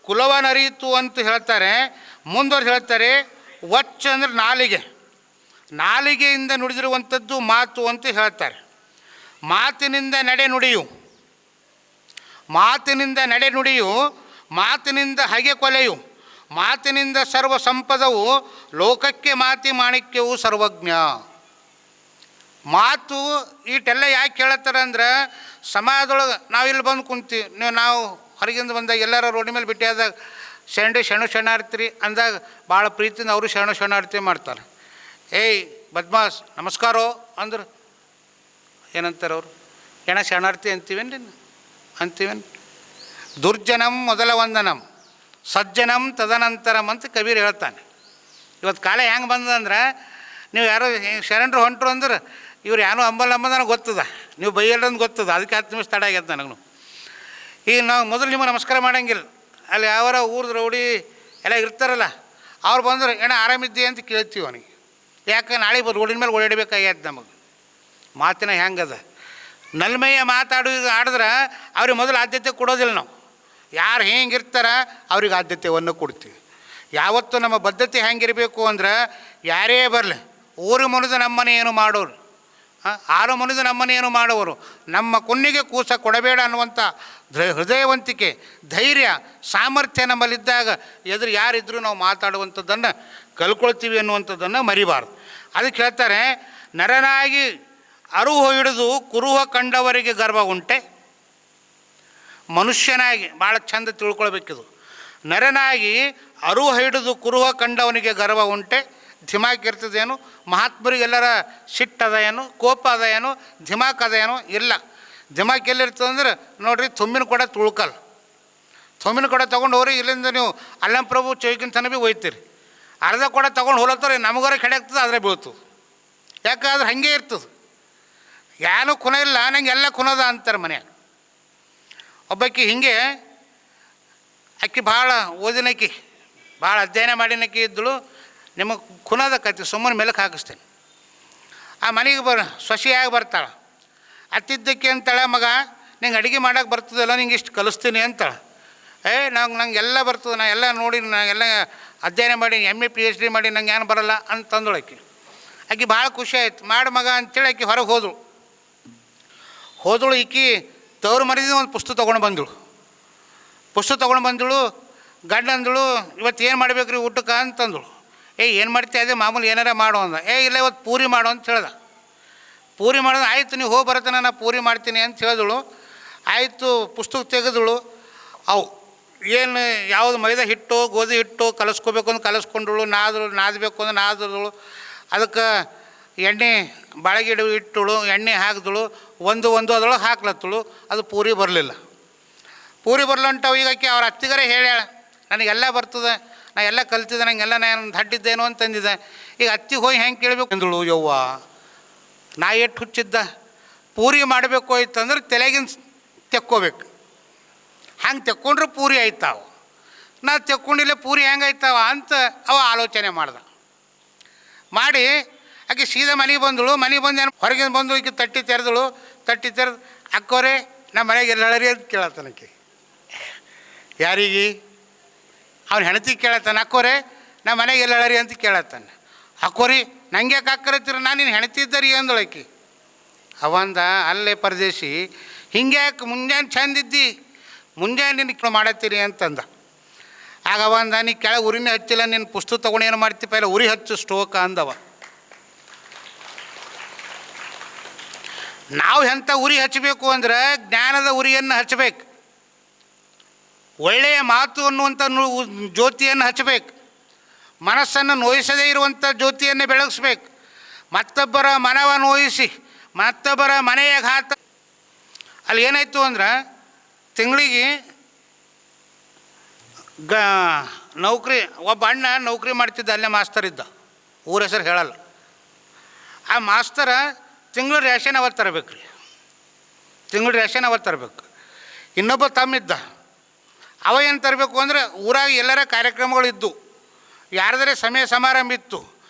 ಕುಲವನರಿಯಿತು ಅಂತ ಹೇಳ್ತಾರೆ. ಮುಂದುವರೆದು ಹೇಳ್ತಾರೆ, ವಚ್ ಅಂದರೆ ನಾಲಿಗೆ, ನಾಲಿಗೆಯಿಂದ ನುಡಿದಿರುವಂಥದ್ದು ಮಾತು ಅಂತ ಹೇಳ್ತಾರೆ. ಮಾತಿನಿಂದ ನಡೆ ನುಡಿಯು, ಮಾತಿನಿಂದ ನಡೆ ನುಡಿಯು, ಮಾತಿನಿಂದ ಹಗೆ ಕೊಲೆಯು, ಮಾತಿನಿಂದ ಸರ್ವ ಸಂಪದವು, ಲೋಕಕ್ಕೆ ಮಾತಿ ಮಾಣಿಕ್ಯವು ಸರ್ವಜ್ಞ. ಮಾತು ಈಟೆಲ್ಲ ಯಾಕೆ ಹೇಳತ್ತಾರೆ ಅಂದ್ರೆ, ಸಮಾಜದೊಳಗೆ ನಾವು ಇಲ್ಲಿ ಬಂದು ಕುಂತೀವಿ, ನಾವು ಹೊರಗಿಂದ ಬಂದಾಗ ಎಲ್ಲರ ರೋಡಿ ಮೇಲೆ ಭೇಟಿ ಆದಾಗ ಶರಣು ಶರಣಾರ್ಥಿ ಅಂದಾಗ ಭಾಳ ಪ್ರೀತಿಯಿಂದ ಅವರು ಶರಣಾರ್ಥಿ ಮಾಡ್ತಾರೆ. ಏಯ್ ಬದ್ಮಾಸ್ ನಮಸ್ಕಾರೋ ಅಂದ್ರೆ ಏನಂತಾರೆ ಅವರು, ಶರಣಾರ್ಥಿ ಅಂತೀವೇನು ಅಂತೀವೇನು. ದುರ್ಜನಂ ಮೊದಲ ವಂದನಂ ಸಜ್ಜನಂ ತದನಂತರಂ ಅಂತ ಕಬೀರ್ ಹೇಳ್ತಾನೆ. ಇವತ್ತು ಕಾಲ ಹೆಂಗೆ ಬಂದಂದ್ರೆ, ನೀವು ಯಾರೋ ಶರಣರು ಹೊಂಟ್ರು ಅಂದ್ರೆ ಇವ್ರು ಏನೋ ಅಂಬಲ್ ಗೊತ್ತದ, ನೀವು ಬೈಯಲ್ಲಂದು ಗೊತ್ತದ, ಅದಕ್ಕೆ 10 ನಿಮಿಷ ತಡ ಆಗ್ಯದ ನನಗೂ. ಈಗ ನಾವು ಮೊದಲು ನಿಮಗೆ ನಮಸ್ಕಾರ ಮಾಡೋಂಗಿಲ್ಲ, ಅಲ್ಲಿ ಯಾವಾರ ಊರ್ದು ರೌಡಿ ಎಲ್ಲ ಇರ್ತಾರಲ್ಲ, ಅವ್ರು ಬಂದ್ರೆ ಆರಾಮಿದ್ದೆ ಅಂತ ಕೇಳ್ತೀವಿ ಅವನಿಗೆ. ಯಾಕೆ ನಾಳೆ ರೋಡಿನ ಮೇಲೆ ಓಡಾಡಬೇಕಾಗ್ಯದ ನಮಗೆ. ಮಾತಿನ ಹೆಂಗದ, ನಲ್ಮೆಯ ಆಡಿದ್ರೆ ಅವ್ರಿಗೆ ಮೊದಲು ಆದ್ಯತೆ ಕೊಡೋದಿಲ್ಲ ನಾವು. ಯಾರು ಹೆಂಗಿರ್ತಾರ ಅವ್ರಿಗೆ ಆದ್ಯತೆಯನ್ನು ಕೊಡ್ತೀವಿ. ಯಾವತ್ತೂ ನಮ್ಮ ಬದ್ಧತೆ ಹೆಂಗಿರಬೇಕು ಅಂದ್ರೆ, ಯಾರೇ ಬರಲಿ ಊರು ಮುನಿದು ನಮ್ಮನೆ ಏನು ಮಾಡೋರು, ಆರು ಮುನಿದು ನಮ್ಮನೆ ಏನು ಮಾಡೋರು, ನಮ್ಮ ಕುನ್ನಿಗೆ ಕೂಸ ಕೊಡಬೇಡ ಅನ್ನುವಂಥ ಹೃದಯವಂತಿಕೆ, ಧೈರ್ಯ, ಸಾಮರ್ಥ್ಯ ನಮ್ಮಲ್ಲಿದ್ದಾಗ ಎದುರು ಯಾರಿದ್ರೂ ನಾವು ಮಾತಾಡುವಂಥದ್ದನ್ನು ಕಲ್ಕೊಳ್ತೀವಿ ಅನ್ನುವಂಥದ್ದನ್ನು ಮರಿಬಾರ್ದು. ಅದಕ್ಕೆ ಹೇಳ್ತಾರೆ, ನರನಾಗಿ ಅರುಹು ಹಿಡಿದು ಕುರುಹ ಕಂಡವರಿಗೆ ಗರ್ವ ಉಂಟೆ. ಮನುಷ್ಯನಾಗಿ ಭಾಳ ಚಂದ ತಿಳ್ಕೊಳ್ಬೇಕಿದು. ನರನಾಗಿ ಅರುಹ ಹಿಡಿದು ಕುರುಹ ಕಂಡವನಿಗೆ ಗರ್ವ ಉಂಟೆ. ಧಿಮಾಕ್ ಇರ್ತದೇನು, ಮಹಾತ್ಮರಿಗೆಲ್ಲರ ಸಿಟ್ಟದ ಏನು, ಕೋಪ ಅದ ಏನು, ಧಿಮಾಕ್ ಅದ ಏನು ಇಲ್ಲ. ಧಿಮಾಕ್ ಎಲ್ಲಿರ್ತದಂದ್ರೆ ನೋಡ್ರಿ, ತುಂಬಿನ ಕೊಡ ತುಳ್ಕಲ್ಲ, ತುಂಬಿನ ಕೊಡ ತೊಗೊಂಡು ಹೋಗ್ರಿ, ಇಲ್ಲಿಂದ ನೀವು ಅಲ್ಲಂಪ್ರಭು ಚೌಕಿನ ತನಕ ಭೀ ಒಯ್ತೀರಿ. ಅರ್ಧ ಕೊಡ ತೊಗೊಂಡು ಹೋಲತ್ತಾರೆ, ನಮಗಾರ ಕೆಡಾಗ್ತದೆ, ಆದರೆ ಬೀಳ್ತದೆ. ಯಾಕಾದ್ರೆ ಹಾಗೆ ಇರ್ತದೆ. ಏನೂ ಖುನ ಇಲ್ಲ, ನಂಗೆ ಎಲ್ಲ ಖುನದ ಅಂತಾರೆ ಮನ್ಯಾಗ. ಒಬ್ಬಾಕಿ ಹಿಂಗೆ ಅಕ್ಕಿ ಭಾಳ ಓದಿನಕ್ಕಿ, ಭಾಳ ಅಧ್ಯಯನ ಮಾಡಿನಕ್ಕಿ ಇದ್ದಳು. ನಿಮಗೆ ಖುನದ ಕತ್ತಿ ಸುಮ್ಮನೆ ಮೆಲಕ್ಕೆ ಹಾಕಿಸ್ತೇನೆ. ಆ ಮನೆಗೆ ಸೊಸೆಯಾಗಿ ಬರ್ತಾಳೆ. ಅತ್ತಿದ್ದಕ್ಕೆ ಅಂತಾಳೆ, ಮಗ ನಿಂಗೆ ಅಡುಗೆ ಮಾಡೋಕೆ ಬರ್ತದಲ್ಲ, ನಿಂಗೆ ಇಷ್ಟು ಕಲಿಸ್ತೀನಿ ಅಂತಾಳೆ. ನಂಗೆಲ್ಲ ಬರ್ತದೆ, ನಾ ಎಲ್ಲ ನೋಡಿ, ನಾನೆಲ್ಲ ಅಧ್ಯಯನ ಮಾಡಿ MA PhD ಮಾಡಿ ನಂಗೆ ಏನು ಬರಲ್ಲ ಅಂತಂದಳು ಆಕೆ. ಆಕೆ ಭಾಳ ಖುಷಿ ಆಯ್ತು. ಮಾಡಿ ಮಗ ಅಂತೇಳಿ ಆಕೆ ಹೊರಗೆ ಹೋದಳು. ಈಕಿ ತವ್ರು ಮರಿದ ಒಂದು ಪುಸ್ತಕ ತೊಗೊಂಡು ಬಂದಳು. ಗಂಡ ಅಂದಳು, ಇವತ್ತು ಏನು ಮಾಡ್ಬೇಕು ರೀ ಊಟಕ್ಕೆ ಅಂತಂದಳು. ಏನು ಮಾಡ್ತೀಯ, ಅದೇ ಮಾಮೂಲಿ ಏನಾರ ಮಾಡು ಅಂದ. ಇಲ್ಲ ಇವತ್ತು ಪೂರಿ ಮಾಡು ಅಂತ ಹೇಳ್ದ. ಪೂರಿ ಮಾಡೋದು ಆಯಿತು, ನೀವು ಹೋಗಿ ಬರತ್ತಾನೆ, ನಾನು ಪೂರಿ ಮಾಡ್ತೀನಿ ಅಂತ ಹೇಳಿದಳು. ಆಯಿತು, ಪುಸ್ತಕ ತೆಗೆದಳು. ಅವು ಏನು ಯಾವುದು ಮೈದಾ ಹಿಟ್ಟು ಗೋಧಿ ಹಿಟ್ಟು ಕಲಸ್ಕೋಬೇಕು ಅಂದ್ರೆ ಕಲಸ್ಕೊಂಡಳು, ನಾದಬೇಕು ಅಂದ್ರೆ ನಾದದಳು. ಅದಕ್ಕೆ ಎಣ್ಣೆ ಬಾಳೆಗಿಡ ಇಟ್ಟಳು, ಎಣ್ಣೆ ಹಾಕಿದಳು, ಒಂದು ಅದ್ರೊಳಗೆ ಹಾಕ್ಲತ್ತಳು. ಅದು ಪೂರಿ ಬರಲಿಲ್ಲ. ಪೂರಿ ಬರ್ಲಂಟವು. ಈಗ ಅವ್ರ ಅತ್ತಿಗರೇ ಹೇಳ್ಯಾಳ, ನನಗೆಲ್ಲ ಬರ್ತದೆ, ನಾ ಎಲ್ಲ ಕಲ್ತಿದ್ದೆ, ನನಗೆಲ್ಲ ನಾನು ಹಡ್ಡಿದ್ದೇನೋ ಅಂತಂದಿದ್ದೆ. ಈಗ ಅತ್ತಿಗೆ ಹೋಗಿ ಹೆಂಗೆ ಕೇಳಬೇಕು ಅಂದಳು. ಯವ್ವ, ನಾ ಎಷ್ಟು ಹುಚ್ಚಿದ್ದ, ಪೂರಿ ಮಾಡಬೇಕು ಆಯ್ತಂದ್ರೆ ತಲೆಗಿನ ತೆಕ್ಕೋಬೇಕು, ಹಂಗೆ ತೆಕ್ಕೊಂಡ್ರೆ ಪೂರಿ ಆಯ್ತಾವ. ನಾ ತೆಕ್ಕೊಂಡಿಲ್ಲ, ಪೂರಿ ಹೆಂಗೆ ಆಯ್ತಾವ ಅಂತ ಅವ ಆಲೋಚನೆ ಮಾಡಿ ಆಕೆ ಸೀದಾ ಮನೆಗೆ ಬಂದಳು. ಮನೆಗೆ ಬಂದು ಏನು ಹೊರಗಿಂದ ಬಂದು ಈಕೆ ತಟ್ಟಿ ತೆರೆದು ಅಕ್ಕೋರೆ ನಮ್ಮ ಮನೆಗೆ ಎಲ್ಲರಿ ಅಂತ ಕೇಳತ್ತಾನಕ್ಕೆ. ಯಾರಿಗೆ? ಅವ್ನು ಹೆಣತಿ ಕೇಳತ್ತಾನೆ. ಅಕ್ಕೋರೆ ನಮ್ಮ ಮನೆಗೆ ಎಲ್ಲರಿ ಅಂತ ಕೇಳತ್ತಾನೆ. ಅಕ್ಕೋರಿ ನಂಗೆ ಯಾಕೆ ಅಕ್ಕರತ್ತೀರ, ನಾನು ನೀನು ಹೆಣತಿದ್ದರಿ ಅಂದಳಕಿ. ಅವಂದ, ಅಲ್ಲೇ ಪರದೇಶಿ, ಹಿಂಗೆ ಯಾಕೆ ಮುಂಜಾನೆ ಚಂದಿದ್ದಿ, ಮುಂಜಾನೆ ನಿನ್ನ ಮಾಡತ್ತೀರಿ ಅಂತಂದ. ಆಗ ಅವಂದ, ನೀ ಕೆಳಗೆ ಉರಿನೇ ಹಚ್ಚಿಲ್ಲ, ನಿನ್ನ ಪುಸ್ತಕ ತೊಗೊಂಡು ಏನು ಮಾಡ್ತೀಪ, ಇಲ್ಲ ಉರಿ ಹಚ್ಚು ಸ್ಟೋಕ ಅಂದವ. ನಾವು ಎಂಥ ಉರಿ ಹಚ್ಚಬೇಕು ಅಂದ್ರೆ ಜ್ಞಾನದ ಉರಿಯನ್ನು ಹಚ್ಚಬೇಕು, ಒಳ್ಳೆಯ ಮಾತು ಅನ್ನುವಂಥ ಜ್ಯೋತಿಯನ್ನು ಹಚ್ಚಬೇಕು, ಮನಸ್ಸನ್ನು ನೋಯಿಸದೇ ಇರುವಂಥ ಜ್ಯೋತಿಯನ್ನು ಬೆಳಗಿಸ್ಬೇಕು. ಮತ್ತೊಬ್ಬರ ಮನವ ನೋಯಿಸಿ ಮತ್ತೊಬ್ಬರ ಮನೆಯ ಘಾತ. ಅಲ್ಲಿ ಏನಾಯಿತು ಅಂದ್ರೆ, ತಿಂಗಳಿಗೆ ನೌಕರಿ, ಒಬ್ಬ ಅಣ್ಣ ನೌಕರಿ ಮಾಡ್ತಿದ್ದ, ಅಲ್ಲೇ ಮಾಸ್ತರ್ ಇದ್ದ, ಊರ ಹೆಸರು ಹೇಳಲ್ಲ. ಆ ಮಾಸ್ತರ ತಿಂಗಳು ರೇಷನ್ ಅವತ್ತು ತರಬೇಕು ರೀ, ತಿಂಗಳು ರೇಷನ್ ಅವತ್ತು ತರಬೇಕು. ಇನ್ನೊಬ್ಬ ತಮ್ಮಿದ್ದ, ಅವ ಏನು ತರಬೇಕು ಅಂದರೆ ಊರಾಗ ಎಲ್ಲರ ಕಾರ್ಯಕ್ರಮಗಳಿದ್ದು, ಯಾರದರೆ ಸಮಯ ಸಮಾರಂಭ ಇತ್ತು,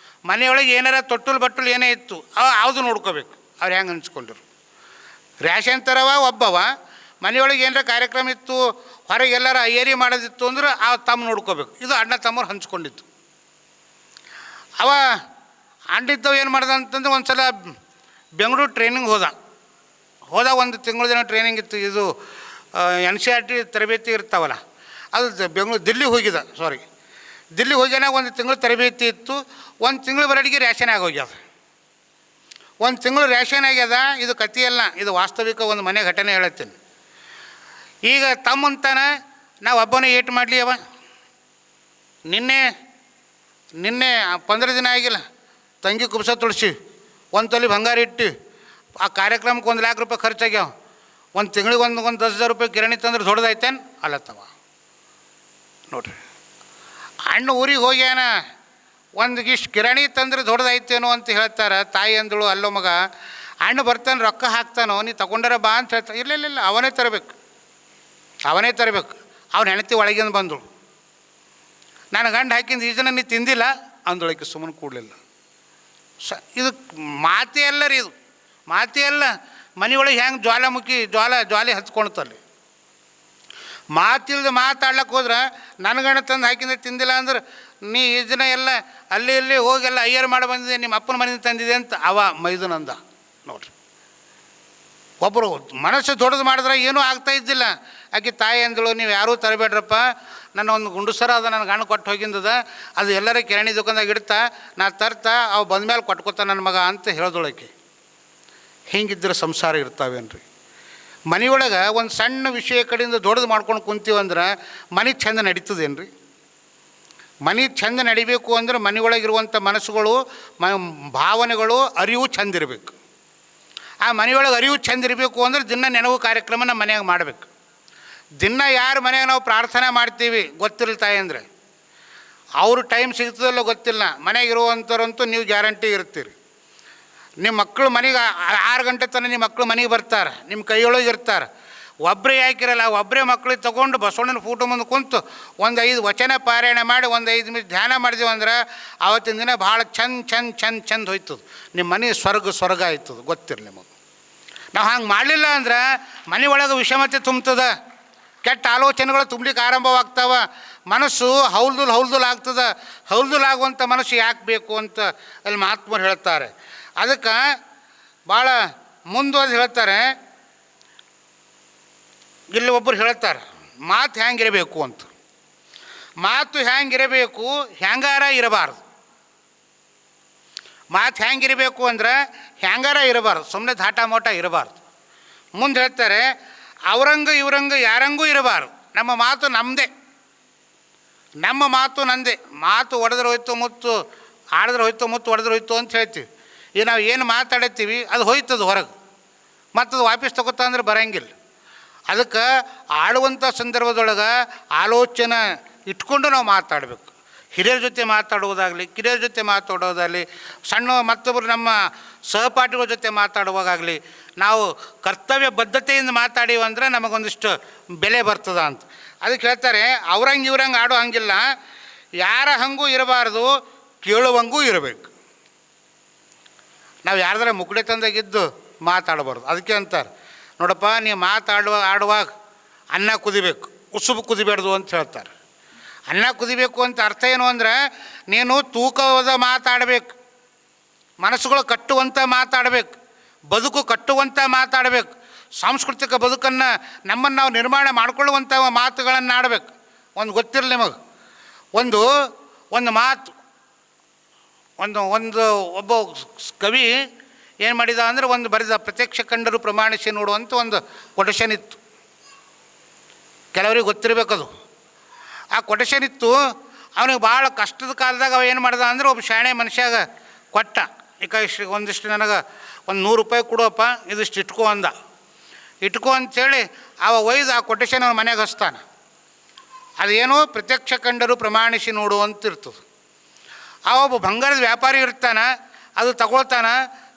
ಮನೆಯೊಳಗೆ ಏನಾರ ತೊಟ್ಟಲು ಬಟ್ಟಲು ಏನೇ ಇತ್ತು ಯಾವುದು ನೋಡ್ಕೋಬೇಕು. ಅವ್ರು ಹೆಂಗೆ ಅನ್ಸ್ಕೊಂಡ್ರು. ರ್ಯಾಷನ್ ತರವ ಒಬ್ಬವ, ಮನೆಯೊಳಗೆ ಏನಾರ ಕಾರ್ಯಕ್ರಮ ಇತ್ತು, ಹೊರಗೆ ಎಲ್ಲರ ಅಯ್ಯರಿ ಮಾಡೋದಿತ್ತು ಅಂದ್ರೆ ತಮ್ಮ ನೋಡ್ಕೋಬೇಕು. ಇದು ಅಣ್ಣ ತಮ್ಮವ್ರು ಹಂಚ್ಕೊಂಡಿತ್ತು. ಅವ ಅಂಡಿದ್ದವು ಏನು ಮಾಡ್ದ ಅಂತಂದ್ರೆ ಒಂದು ಸಲ ಬೆಂಗಳೂರು ಟ್ರೈನಿಂಗ್ ಹೋದ ಒಂದು ತಿಂಗಳ ದಿನ ಟ್ರೈನಿಂಗ್ ಇತ್ತು. ಇದು NCERT ತರಬೇತಿ ಇರ್ತಾವಲ್ಲ, ಅದು ದಿಲ್ಲಿಗೆ ಹೋಗ್ಯಾನ. ಒಂದು ತಿಂಗಳು ತರಬೇತಿ ಇತ್ತು. ಒಂದು ತಿಂಗಳು ಬರಡಿಗೆ ರ್ಯಾಷನ್ ಆಗೋಗ್ಯದ. ಒಂದು ತಿಂಗಳು ರ್ಯಾಷನ್ ಆಗ್ಯದ. ಇದು ಕಥೆಯಲ್ಲ, ಇದು ವಾಸ್ತವಿಕ ಒಂದು ಮನೆ ಘಟನೆ ಹೇಳತ್ತೀನಿ. ಈಗ ತಮ್ಮಂತಾನೆ ನಾವು ಒಬ್ಬನೇ ಏಟು ಮಾಡಲಿ. ಅವ ನಿನ್ನೆ 15 ದಿನ ಆಗಿಲ್ಲ, ತಂಗಿ ಕುಬ್ಸ ತುಳಿಸಿ, ಒಂದು ತೊಲಿ ಬಂಗಾರ ಇಟ್ಟು ಆ ಕಾರ್ಯಕ್ರಮಕ್ಕೆ 1 ಲಕ್ಷ ರೂಪಾಯಿ ಖರ್ಚಾಗ್ಯಾವ. ಒಂದು ತಿಂಗಳಿಗೆ ಒಂದು 10,000 ರೂಪಾಯಿ ಕಿರಾಣಿ ತಂದ್ರೆ ದೊಡ್ಡದಾಯ್ತೇನು ಅಲ್ಲತ್ತವ. ನೋಡ್ರಿ, ಅಣ್ಣ ಊರಿಗೆ ಹೋಗ್ಯಾನ, ಒಂದಿಷ್ಟು ಕಿರಾಣಿ ತಂದ್ರೆ ದೊಡ್ಡದಾಯ್ತೇನೋ ಅಂತ ಹೇಳ್ತಾರೆ. ತಾಯಿ ಅಂದಳು, ಅಲ್ಲೋ ಮಗ, ಅಣ್ಣ ಬರ್ತಾನೆ, ರೊಕ್ಕ ಹಾಕ್ತಾನೋ, ನೀ ತಗೊಂಡಾರ ಬಾ ಅಂತ ಹೇಳ್ತಾನೆ. ಇಲ್ಲ ಅವನೇ ತರಬೇಕು. ಅವ್ನ ಹೆಂಡತಿ ಒಳಗಿಂದ ಬಂದಳು. ನಾನು ಗಂಡು ಹಾಕಿಂದ ಈ ಜನ ನೀ ತಿಂದಿಲ್ಲ ಅಂದೊಳಕ್ಕೆ ಸುಮ್ಮನೆ ಕೂಡಲಿಲ್ಲ. ಇದು ಮಾತೇ ಅಲ್ಲ ರೀ, ಇದು ಮಾತೇ ಅಲ್ಲ. ಮನೆಯೊಳಗೆ ಹೆಂಗೆ ಜ್ವಾಲೆ ಹಚ್ಕೊಳ್ತಲ್ಲಿ. ಮಾತಿಲ್ದು ಮಾತಾಡ್ಲಕ್ಕೆ ಹೋದ್ರೆ ನನ್ನ ಗಂಡ ತಂದು ಹಾಕಿಂದ ತಿಂದಿಲ್ಲ ಅಂದ್ರೆ ನೀ ಈ ಜನ ಎಲ್ಲ ಅಲ್ಲಿ ಹೋಗೆಲ್ಲ ಅಯ್ಯರ್ ಮಾಡಿ ಬಂದಿದೆ, ನಿಮ್ಮ ಅಪ್ಪನ ಮನೆಯಿಂದ ತಂದಿದೆ ಅಂತ ಅವ ಮೈದುನಂದ. ನೋಡ್ರಿ, ಒಬ್ಬರು ಮನಸ್ಸು ದೊಡ್ಡದು ಮಾಡಿದ್ರೆ ಏನೂ ಆಗ್ತಾ ಇದ್ದಿಲ್ಲ. ಆಕೆ ತಾಯಿ ಅಂದಳು, ನೀವು ಯಾರೂ ತರಬೇಡ್ರಪ್ಪ, ನನ್ನ ಒಂದು ಗುಂಡುಸರ ಅದ, ನನ್ನ ಗಂಡು ಕೊಟ್ಟು ಹೋಗಿಂದದ, ಅದು ಎಲ್ಲರ ಕಿರಾಣಿ ದುಕಾನ್ದಾಗ ಇಡ್ತಾ ನಾ ತರ್ತಾ ಅವು ಬಂದ್ಮೇಲೆ ಕೊಟ್ಕೋತ ನನ್ನ ಮಗ ಅಂತ ಹೇಳ್ದೊಳಕ್ಕೆ. ಹಿಂಗಿದ್ರೆ ಸಂಸಾರ ಇರ್ತಾವೇನ್ರಿ? ಮನೆಯೊಳಗೆ ಒಂದು ಸಣ್ಣ ವಿಷಯ ಕಡೆಯಿಂದ ದೊಡ್ಡದು ಮಾಡ್ಕೊಂಡು ಕುಂತೀವಂದ್ರೆ ಮನೆ ಚೆಂದ ನಡೀತದೇನ್ರಿ? ಮನೆ ಚೆಂದ ನಡಿಬೇಕು ಅಂದ್ರೆ ಮನೆಯೊಳಗಿರುವಂಥ ಮನಸ್ಸುಗಳು, ಭಾವನೆಗಳು, ಅರಿವು ಚೆಂದ ಇರಬೇಕು. ಆ ಮನೆಯೊಳಗೆ ಅರಿವು ಚೆಂದ ಇರಬೇಕು ಅಂದ್ರೆ ದಿನ ನೆನವು ಕಾರ್ಯಕ್ರಮ ನಮ್ಮ ಮನೆಯಾಗ ಮಾಡಬೇಕು. ದಿನ ಯಾರ ಮನೆಯಾಗ ನಾವು ಪ್ರಾರ್ಥನೆ ಮಾಡ್ತೀವಿ ಗೊತ್ತಿರಲಿ ತಾಯಿ ಅಂದರೆ, ಅವರು ಟೈಮ್ ಸಿಗ್ತದಲ್ಲೋ ಗೊತ್ತಿಲ್ಲ. ಮನೆಯಾಗಿರುವಂಥವ್ರಂತೂ ನೀವು ಗ್ಯಾರಂಟಿ ಇರ್ತೀರಿ. ನಿಮ್ಮ ಮಕ್ಕಳು ಮನೆಗೆ 6 ಗಂಟೆ ತನಕ ನಿಮ್ಮ ಮಕ್ಕಳು ಮನೆಗೆ ಬರ್ತಾರೆ, ನಿಮ್ಮ ಕೈಯೊಳಗೆ ಇರ್ತಾರೆ. ಒಬ್ಬರೇ ಯಾಕಿರಲ್ಲ, ಒಬ್ಬರೇ ಮಕ್ಕಳಿಗೆ ತೊಗೊಂಡು ಬಸವಣ್ಣನ ಫೋಟೋ ಮುಂದೆ ಕುಂತು 1-5 ವಚನ ಪಾರಾಯಣ ಮಾಡಿ 1-5 ನಿಮಿಷ ಧ್ಯಾನ ಮಾಡಿದೆವು ಅಂದ್ರೆ ಆವತ್ತಿನ ದಿನ ಭಾಳ ಚಂದ ಹೋಯ್ತದೆ. ನಿಮ್ಮ ಮನೆ ಸ್ವರ್ಗ ಆಯ್ತದೆ, ಗೊತ್ತಿರಲಿ ನಿಮಗೆ. ನಾವು ಹಂಗೆ ಮಾಡಲಿಲ್ಲ ಅಂದ್ರೆ ಮನೆ ಒಳಗೆ ವಿಷಮತೆ ತುಂಬ್ತದೆ, ಕೆಟ್ಟ ಆಲೋಚನೆಗಳು ತುಂಬಲಿಕ್ಕೆ ಆರಂಭವಾಗ್ತಾವೆ. ಮನಸ್ಸು ಹೌಲ್ದುಲ್ ಆಗ್ತದೆ. ಹೌಲ್ದುಲ್ ಆಗುವಂಥ ಮನಸ್ಸು ಯಾಕೆ ಬೇಕು ಅಂತ ಅಲ್ಲಿ ಮಹಾತ್ಮರು ಹೇಳ್ತಾರೆ. ಅದಕ್ಕೆ ಭಾಳ ಮುಂದುವರೆದು ಹೇಳ್ತಾರೆ. ಇಲ್ಲಿ ಒಬ್ಬರು ಹೇಳ್ತಾರೆ, ಮಾತು ಹೆಂಗಿರಬೇಕು ಅಂತ. ಮಾತು ಹೆಂಗಿರಬೇಕು, ಹೆಂಗಾರ ಇರಬಾರ್ದು. ಮಾತು ಹೆಂಗಿರಬೇಕು ಅಂದ್ರೆ ಹೆಂಗಾರ ಇರಬಾರ್ದು, ಸುಮ್ಮನೆ ಧಾಟ ಮೋಟ ಇರಬಾರ್ದು. ಮುಂದೆ ಹೇಳ್ತಾರೆ, ಅವರಂಗ ಇವರಂಗ ಯಾರಂಗೂ ಇರಬಾರ್ದು. ನಮ್ಮ ಮಾತು ನಮ್ಮದೇ, ನಮ್ಮ ಮಾತು ನಂದೇ. ಮಾತು ಒಡೆದ್ರೆ ಹೋಯ್ತು ಮುತ್ತು, ಆಡಿದ್ರೆ ಹೋಯ್ತು ಮುತ್ತು, ಒಡೆದ್ರೆ ಹೋಯ್ತು ಅಂತ ಹೇಳ್ತೀವಿ. ಈಗ ನಾವು ಏನು ಮಾತಾಡತ್ತೀವಿ ಅದು ಹೋಯ್ತದ ಹೊರಗೆ, ಮತ್ತದು ವಾಪಸ್ ತಗೋತಾ ಅಂದ್ರೆ ಬರೋಂಗಿಲ್ಲ. ಅದಕ್ಕೆ ಆಡುವಂಥ ಸಂದರ್ಭದೊಳಗೆ ಆಲೋಚನೆ ಇಟ್ಕೊಂಡು ನಾವು ಮಾತಾಡಬೇಕು. ಹಿರಿಯರ ಜೊತೆ ಮಾತಾಡುವುದಾಗಲಿ, ಕಿರಿಯರ ಜೊತೆ ಮಾತಾಡೋದಾಗಲಿ, ಸಣ್ಣ ಮತ್ತೊಬ್ಬರು ನಮ್ಮ ಸಹಪಾಠಿಗಳ ಜೊತೆ ಮಾತಾಡುವಾಗಲಿ ನಾವು ಕರ್ತವ್ಯ ಬದ್ಧತೆಯಿಂದ ಮಾತಾಡೀವಂದ್ರೆ ನಮಗೊಂದಿಷ್ಟು ಬೆಲೆ ಬರ್ತದ ಅಂತ. ಅದಕ್ಕೆ ಹೇಳ್ತಾರೆ, ಅವ್ರಂಗೆ ಇವ್ರಂಗೆ ಆಡೋ ಹಂಗಿಲ್ಲ, ಯಾರ ಹಂಗೂ ಇರಬಾರ್ದು, ಕೇಳುವಂಗೂ ಇರಬೇಕು. ನಾವು ಯಾರ್ದಾರ ಮುಕುಡೆ ತಂದಾಗಿದ್ದು ಮಾತಾಡಬಾರ್ದು. ಅದಕ್ಕೆ ಅಂತಾರೆ, ನೋಡಪ್ಪ ನೀವು ಆಡುವಾಗ ಅನ್ನ ಕುದಿಬೇಕು, ಉಸುಬು ಕುದಿಬೇಡ್ದು ಅಂತ ಹೇಳ್ತಾರೆ. ಅನ್ನ ಕುದಿಬೇಕು ಅಂತ ಅರ್ಥ ಏನು ಅಂದರೆ ನೀನು ತೂಕವಾದ ಮಾತಾಡಬೇಕು, ಮನಸ್ಸುಗಳು ಕಟ್ಟುವಂಥ ಮಾತಾಡಬೇಕು, ಬದುಕು ಕಟ್ಟುವಂಥ ಮಾತಾಡಬೇಕು, ಸಾಂಸ್ಕೃತಿಕ ಬದುಕನ್ನು ನಮ್ಮನ್ನು ನಾವು ನಿರ್ಮಾಣ ಮಾಡಿಕೊಳ್ಳುವಂಥ ಮಾತುಗಳನ್ನು ಆಡಬೇಕು. ಒಂದು ಗೊತ್ತಿರಲಿ ನಿಮಗೆ, ಒಂದು ಮಾತು ಒಬ್ಬ ಕವಿ ಏನು ಮಾಡಿದ ಅಂದರೆ ಒಂದು ಬರೆದ, ಪ್ರತ್ಯಕ್ಷ ಕಂಡರು ಪ್ರಮಾಣಿಸಿ ನೋಡುವಂಥ ಒಂದು ಕೊಟೇಶನ್ ಇತ್ತು. ಕೆಲವರಿಗೆ ಗೊತ್ತಿರಬೇಕದು. ಆ ಕೊಟೇಶನ್ ಇತ್ತು. ಅವನಿಗೆ ಭಾಳ ಕಷ್ಟದ ಕಾಲದಾಗ ಅವ ಏನು ಮಾಡ್ದ ಅಂದ್ರೆ ಒಬ್ಬ ಶಾಣೆ ಮನುಷ್ಯಾಗ ಕೊಟ್ಟ, ಒಂದಿಷ್ಟು ನನಗೆ 100 ರೂಪಾಯಿ ಕೊಡುವಪ್ಪ, ಇದಿಷ್ಟು ಇಟ್ಕೊ ಅಂದ. ಇಟ್ಕೊ ಅಂಥೇಳಿ ಅವ ಒಯ್ದು ಆ ಕೊಟೇಶನ್ ಅವನ ಮನೆಗೆ ಹಚ್ತಾನೆ. ಅದೇನು ಪ್ರತ್ಯಕ್ಷ ಕಂಡರು ಪ್ರಮಾಣಿಸಿ ನೋಡು ಅಂತಿರ್ತದೆ. ಆ ಒಬ್ಬ ಬಂಗಾರದ ವ್ಯಾಪಾರಿ ಇರ್ತಾನೆ, ಅದು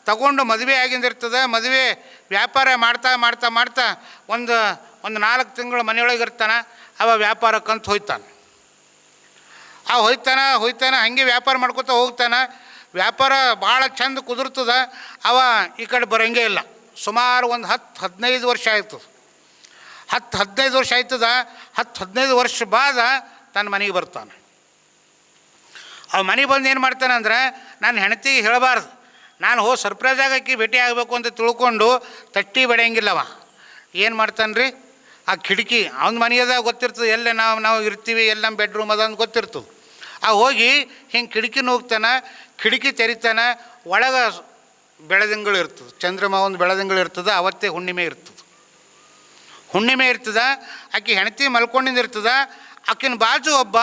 ತಗೊಂಡು ಮದುವೆ ಆಗಿಂದಿರ್ತದೆ. ಮದುವೆ ವ್ಯಾಪಾರ ಮಾಡ್ತಾ ಒಂದು 4 ತಿಂಗಳು ಮನೆಯೊಳಗೆ ಇರ್ತಾನೆ. ಅವ ವ್ಯಾಪಾರಕ್ಕಂತ ಹೋಯ್ತಾನೆ. ಹೋಯ್ತಾನೆ ಹಾಗೆ ವ್ಯಾಪಾರ ಮಾಡ್ಕೊತ ಹೋಗ್ತಾನೆ. ವ್ಯಾಪಾರ ಭಾಳ ಚಂದ ಕುದುರ್ತದ. ಅವ ಈ ಕಡೆ ಬರೋಂಗೇ ಇಲ್ಲ. ಸುಮಾರು ಒಂದು 10-15 ವರ್ಷ ಆಯ್ತು. 10-15 ವರ್ಷ ಆಯ್ತದ. 10-15 ವರ್ಷ ಬಾದ ತನ್ನ ಮನೆಗೆ ಬರ್ತಾನೆ. ಅವ ಮನೆಗೆ ಬಂದು ಏನು ಮಾಡ್ತಾನೆ ಅಂದರೆ, ನಾನು ಹೆಂಡತಿಗೆ ಹೇಳಬಾರ್ದು, ನಾನು ಹೋಗಿ ಸರ್ಪ್ರೈಸ್ ಆಗಿ ಭೇಟಿ ಆಗಬೇಕು ಅಂತ ತಿಳ್ಕೊಂಡು ತಟ್ಟಿ ಬೆಳೆಯಂಗಿಲ್ಲವ. ಏನು ಮಾಡ್ತಾನೆ ರೀ, ಆ ಕಿಟಕಿ ಅವನ ಮನೆಯದಾಗ ಗೊತ್ತಿರ್ತದೆ, ಎಲ್ಲೇ ನಾವು ಇರ್ತೀವಿ, ಎಲ್ಲ ನಮ್ಮ ಬೆಡ್ರೂಮ್ ಅದ ಅಂತ ಗೊತ್ತಿರ್ತದೆ. ಹೋಗಿ ಹಿಂಗೆ ಕಿಟಕಿನ ಹೋಗ್ತಾನೆ, ಕಿಟಕಿ ತೆರಿತಾನೆ. ಒಳಗೆ ಬೆಳದಿಂಗಳು ಇರ್ತದೆ, ಚಂದ್ರಮ ಒಂದು ಬೆಳದಿಂಗಳು ಇರ್ತದೆ. ಅವತ್ತೇ ಹುಣ್ಣಿಮೆ ಇರ್ತದೆ. ಆಕೆ ಹೆಂಡತಿ ಮಲ್ಕೊಂಡಿದ್ದು ಇರ್ತದೆ. ಆಕಿನ ಬಾಜು ಒಬ್ಬ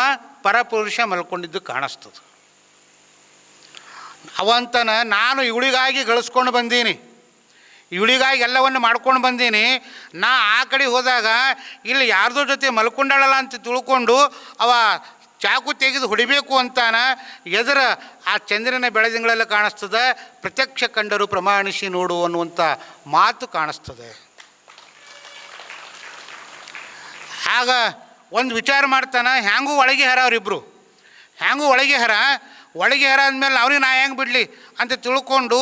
ಪರಪುರುಷ ಮಲ್ಕೊಂಡಿದ್ದು ಕಾಣಿಸ್ತದೆ. ಅವಂತನ, ನಾನು ಇವಳಿಗಾಗಿ ಗಳಿಸ್ಕೊಂಡು ಬಂದೀನಿ, ಇವಳಿಗಾಗಿ ಎಲ್ಲವನ್ನು ಮಾಡ್ಕೊಂಡು ಬಂದೀನಿ. ನಾ ಆ ಕಡೆ ಹೋದಾಗ ಇಲ್ಲಿ ಯಾರ್ದೋ ಜೊತೆ ಮಲ್ಕೊಂಡಾಳಲ್ಲ ಅಂತ ತಿಳ್ಕೊಂಡು ಅವ ಚಾಕು ತೆಗೆದು ಹೊಡಿಬೇಕು ಅಂತಾನ. ಎದುರ ಆ ಚಂದ್ರನ ಬೆಳದಿಂಗಳೆಲ್ಲ ಕಾಣಿಸ್ತದೆ. ಪ್ರತ್ಯಕ್ಷ ಕಂಡರು ಪ್ರಮಾಣಿಸಿ ನೋಡು ಅನ್ನುವಂಥ ಮಾತು ಕಾಣಿಸ್ತದೆ. ಆಗ ಒಂದು ವಿಚಾರ ಮಾಡ್ತಾನೆ, ಹ್ಯಾಂಗೂ ಒಳಗೆ ಹರ ಅವರಿಬ್ಬರು, ಹ್ಯಾಂಗೂ ಒಳಗೆ ಹರ ಅಂದಮೇಲೆ ಅವ್ರಿಗೆ ನಾ ಹೆಂಗೆ ಬಿಡಲಿ ಅಂತ ತಿಳ್ಕೊಂಡು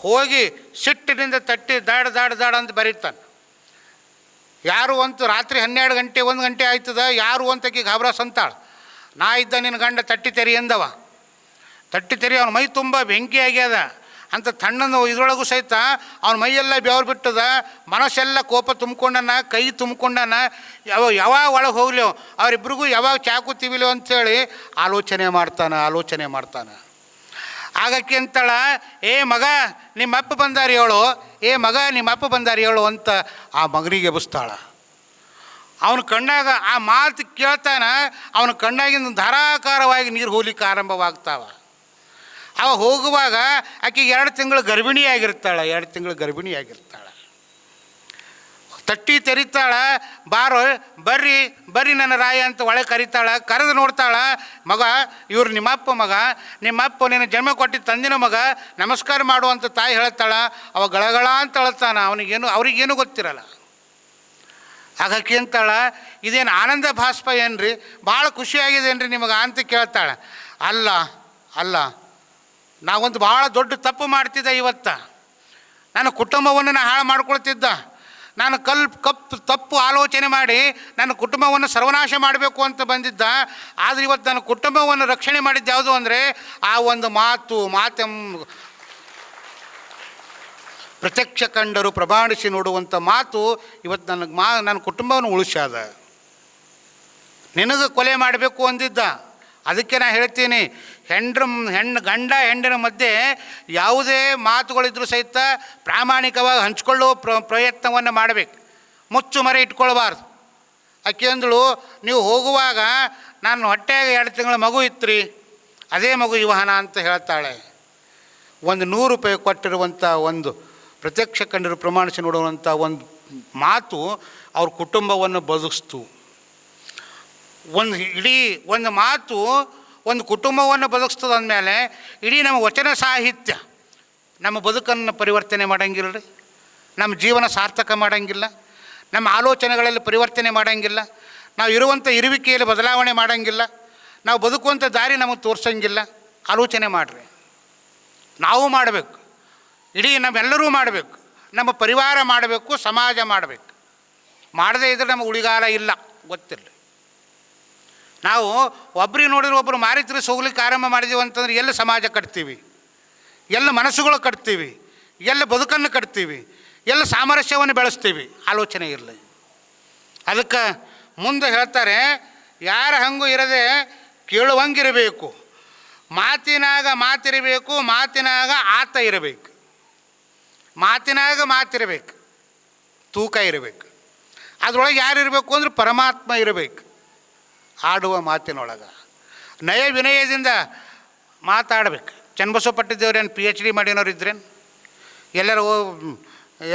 ಹೋಗಿ ಸಿಟ್ಟಿನಿಂದ ತಟ್ಟಿ ದಾಡ್ ಅಂತ ಬರೀತಾನೆ. ಯಾರು ಅಂತ ರಾತ್ರಿ 12 ಗಂಟೆ 1 ಗಂಟೆ ಆಯ್ತದ. ಯಾರು ಅಂತಕಿ ಗಾಬ್ರಾಸ್ ಅಂತಾಳೆ. ನಾ ಇದ್ದ ನಿನ್ನ ಗಂಡ ತಟ್ಟಿ ತೆರಿ ಎಂದವ. ತಟ್ಟಿ ತೆರಿ, ಅವನ ಮೈ ತುಂಬ ಬೆಂಕಿ ಆಗ್ಯದ ಅಂತ ತಣ್ಣನ ಇದ್ರೊಳಗೂ ಸಹಿತ ಅವನ ಮೈಯೆಲ್ಲ ಬೆವರು ಬಿಟ್ಟದ. ಮನಸ್ಸೆಲ್ಲ ಕೋಪ ತುಂಬ್ಕೊಂಡನ, ಕೈ ತುಂಬ್ಕೊಂಡನ. ಯಾವಾಗ ಒಳಗೆ ಹೋಗ್ಲಿಯೋ ಅವರಿಬ್ರಿಗೂ ಯಾವಾಗ ಚಾಕು ತಿವಿಲಿಯೋ ಅಂಥೇಳಿ ಆಲೋಚನೆ ಮಾಡ್ತಾನೆ. ಆಗಕ್ಕೆ ಅಂತಳ, ಏ ಮಗ ನಿಮ್ಮಪ್ಪ ಬಂದಾರಿ ಹೇಳು ಅಂತ ಆ ಮಗನಿಗೆ ಎಬ್ಬಿಸ್ತಾಳ. ಅವನ ಕಣ್ಣಾಗ ಆ ಮಾತು ಕೇಳ್ತಾನೆ. ಅವನ ಕಣ್ಣಾಗಿಂದ ಧಾರಾಕಾರವಾಗಿ ನೀರು ಹೋಗ್ಲಿಕ್ಕೆ ಆರಂಭವಾಗ್ತಾವ. ಅವ ಹೋಗುವಾಗ ಆಕೆಗೆ 2 ತಿಂಗಳು ಗರ್ಭಿಣಿಯಾಗಿರ್ತಾಳೆ. ತಟ್ಟಿ ತೆರಿತಾಳ. ಬರ್ರಿ ನನ್ನ ರಾಯ ಅಂತ ಒಳಗೆ ಕರಿತಾಳ. ಕರೆದು ನೋಡ್ತಾಳ, ಮಗ ಇವ್ರು ನಿಮ್ಮಪ್ಪ ನಿನ್ನ ಜನ್ಮ ಕೊಟ್ಟಿದ್ದ ತಂದಿನ ಮಗ, ನಮಸ್ಕಾರ ಮಾಡುವಂಥ ತಾಯಿ ಹೇಳ್ತಾಳ. ಅವ ಗಳಗಳ ಅಂತ ಹೇಳ್ತಾನ. ಅವ್ರಿಗೇನು ಗೊತ್ತಿರಲ್ಲ. ಆಕೆ ಅಂತಾಳ, ಇದೇನು ಆನಂದ ಭಾಸ್ಪ ಏನ್ರಿ, ಭಾಳ ಖುಷಿಯಾಗಿದೇನ್ರಿ ನಿಮಗೆ ಅಂತ ಕೇಳ್ತಾಳೆ. ಅಲ್ಲ ನಾವೊಂದು ಭಾಳ ದೊಡ್ಡ ತಪ್ಪು ಮಾಡ್ತಿದ್ದೆ ಇವತ್ತು. ನನ್ನ ಕುಟುಂಬವನ್ನು ಹಾಳು ಮಾಡ್ಕೊಳ್ತಿದ್ದ. ನಾನು ತಪ್ಪು ಆಲೋಚನೆ ಮಾಡಿ ನನ್ನ ಕುಟುಂಬವನ್ನು ಸರ್ವನಾಶ ಮಾಡಬೇಕು ಅಂತ ಬಂದಿದ್ದ. ಆದರೆ ಇವತ್ತು ನನ್ನ ಕುಟುಂಬವನ್ನು ರಕ್ಷಣೆ ಮಾಡಿದ್ದು ಯಾವುದು ಅಂದರೆ ಆ ಒಂದು ಮಾತೆ ಪ್ರತ್ಯಕ್ಷ ಕಂಡರು ಪ್ರಮಾಣಿಸಿ ನೋಡುವಂಥ ಮಾತು ಇವತ್ತು ನನ್ನ ಕುಟುಂಬವನ್ನು ಉಳಿಸ್ಯಾದ. ನಿನಗೆ ಕೊಲೆ ಮಾಡಬೇಕು ಅಂದಿದ್ದ. ಅದಕ್ಕೆ ನಾನು ಹೇಳ್ತೀನಿ, ಗಂಡ ಹೆಂಡಿನ ಮಧ್ಯೆ ಯಾವುದೇ ಮಾತುಗಳಿದ್ರೂ ಸಹಿತ ಪ್ರಾಮಾಣಿಕವಾಗಿ ಹಂಚ್ಕೊಳ್ಳೋ ಪ್ರಯತ್ನವನ್ನು ಮಾಡಬೇಕು. ಮುಚ್ಚು ಮರೆ ಇಟ್ಕೊಳ್ಬಾರ್ದು. ಆಕೆ ಅಂದಳು, ನೀವು ಹೋಗುವಾಗ ನಾನು ಹೊಟ್ಟೆಗೆ 2 ತಿಂಗಳ ಮಗು ಇತ್ತು, ಅದೇ ಮಗು ಇವಹನ ಅಂತ ಹೇಳ್ತಾಳೆ. ಒಂದು 100 ರೂಪಾಯಿ ಕೊಟ್ಟಿರುವಂಥ ಒಂದು ಪ್ರತ್ಯಕ್ಷ ಕಂಡರು ಪ್ರಮಾಣಿಸಿ ನೋಡುವಂಥ ಒಂದು ಮಾತು ಅವ್ರ ಕುಟುಂಬವನ್ನು ಬದುಕಿಸ್ತು. ಒಂದು ಮಾತು ಒಂದು ಕುಟುಂಬವನ್ನು ಬದುಕಿಸ್ತದೆ ಅಂದಮೇಲೆ ಇಡೀ ನಮ್ಮ ವಚನ ಸಾಹಿತ್ಯ ನಮ್ಮ ಬದುಕನ್ನು ಪರಿವರ್ತನೆ ಮಾಡೋಂಗಿಲ್ಲ ರೀ. ನಮ್ಮ ಜೀವನ ಸಾರ್ಥಕ ಮಾಡೋಂಗಿಲ್ಲ. ನಮ್ಮ ಆಲೋಚನೆಗಳಲ್ಲಿ ಪರಿವರ್ತನೆ ಮಾಡೋಂಗಿಲ್ಲ. ನಾವು ಇರುವಂಥ ಇರುವಿಕೆಯಲ್ಲಿ ಬದಲಾವಣೆ ಮಾಡೋಂಗಿಲ್ಲ. ನಾವು ಬದುಕುವಂಥ ದಾರಿ ನಮಗೆ ತೋರಿಸೋಂಗಿಲ್ಲ. ಆಲೋಚನೆ ಮಾಡಿರಿ. ನಾವು ಮಾಡಬೇಕು, ಇಡೀ ನಮ್ಮೆಲ್ಲರೂ ಮಾಡಬೇಕು. ನಮ್ಮ ಪರಿವಾರ ಮಾಡಬೇಕು, ಸಮಾಜ ಮಾಡಬೇಕು. ಮಾಡದೇ ಇದ್ದರೆ ನಮಗೆ ಉಳಿಗಾಲ ಇಲ್ಲ, ಗೊತ್ತಿರಲಿ. ನಾವು ಒಬ್ಬರಿಗೆ ನೋಡಿದ್ರೆ ಒಬ್ಬರು ಮಾರಿ ತಿರ್ಸಿ ಹೋಗ್ಲಿಕ್ಕೆ ಆರಂಭ ಮಾಡಿದೀವಿ ಅಂತಂದ್ರೆ ಎಲ್ಲ ಸಮಾಜ ಕಟ್ತೀವಿ, ಎಲ್ಲ ಮನಸ್ಸುಗಳು ಕಟ್ತೀವಿ, ಎಲ್ಲ ಬದುಕನ್ನು ಕಟ್ತೀವಿ, ಎಲ್ಲ ಸಾಮರಸ್ಯವನ್ನು ಬೆಳೆಸ್ತೀವಿ. ಆಲೋಚನೆ ಇರಲಿ. ಅದಕ್ಕೆ ಮುಂದೆ ಹೇಳ್ತಾರೆ, ಯಾರ ಹಂಗೂ ಇರದೆ ಕೇಳುವಂಗಿರಬೇಕು, ಮಾತಿನಾಗ ಮಾತಿರಬೇಕು, ಮಾತಿನಾಗ ಆತ ಇರಬೇಕು, ಮಾತಿನಾಗ ಮಾತಿರಬೇಕು, ತೂಕ ಇರಬೇಕು. ಅದರೊಳಗೆ ಯಾರು ಇರಬೇಕು ಅಂದ್ರೆ ಪರಮಾತ್ಮ ಇರಬೇಕು. ಆಡುವ ಮಾತಿನೊಳಗೆ ನಯ ವಿನಯದಿಂದ ಮಾತಾಡಬೇಕು. ಚನ್ನಬಸವ ಪಟ್ಟಿದ್ದೇವ್ರೇನು PhD ಮಾಡಿನವ್ರು ಇದ್ರೇನು?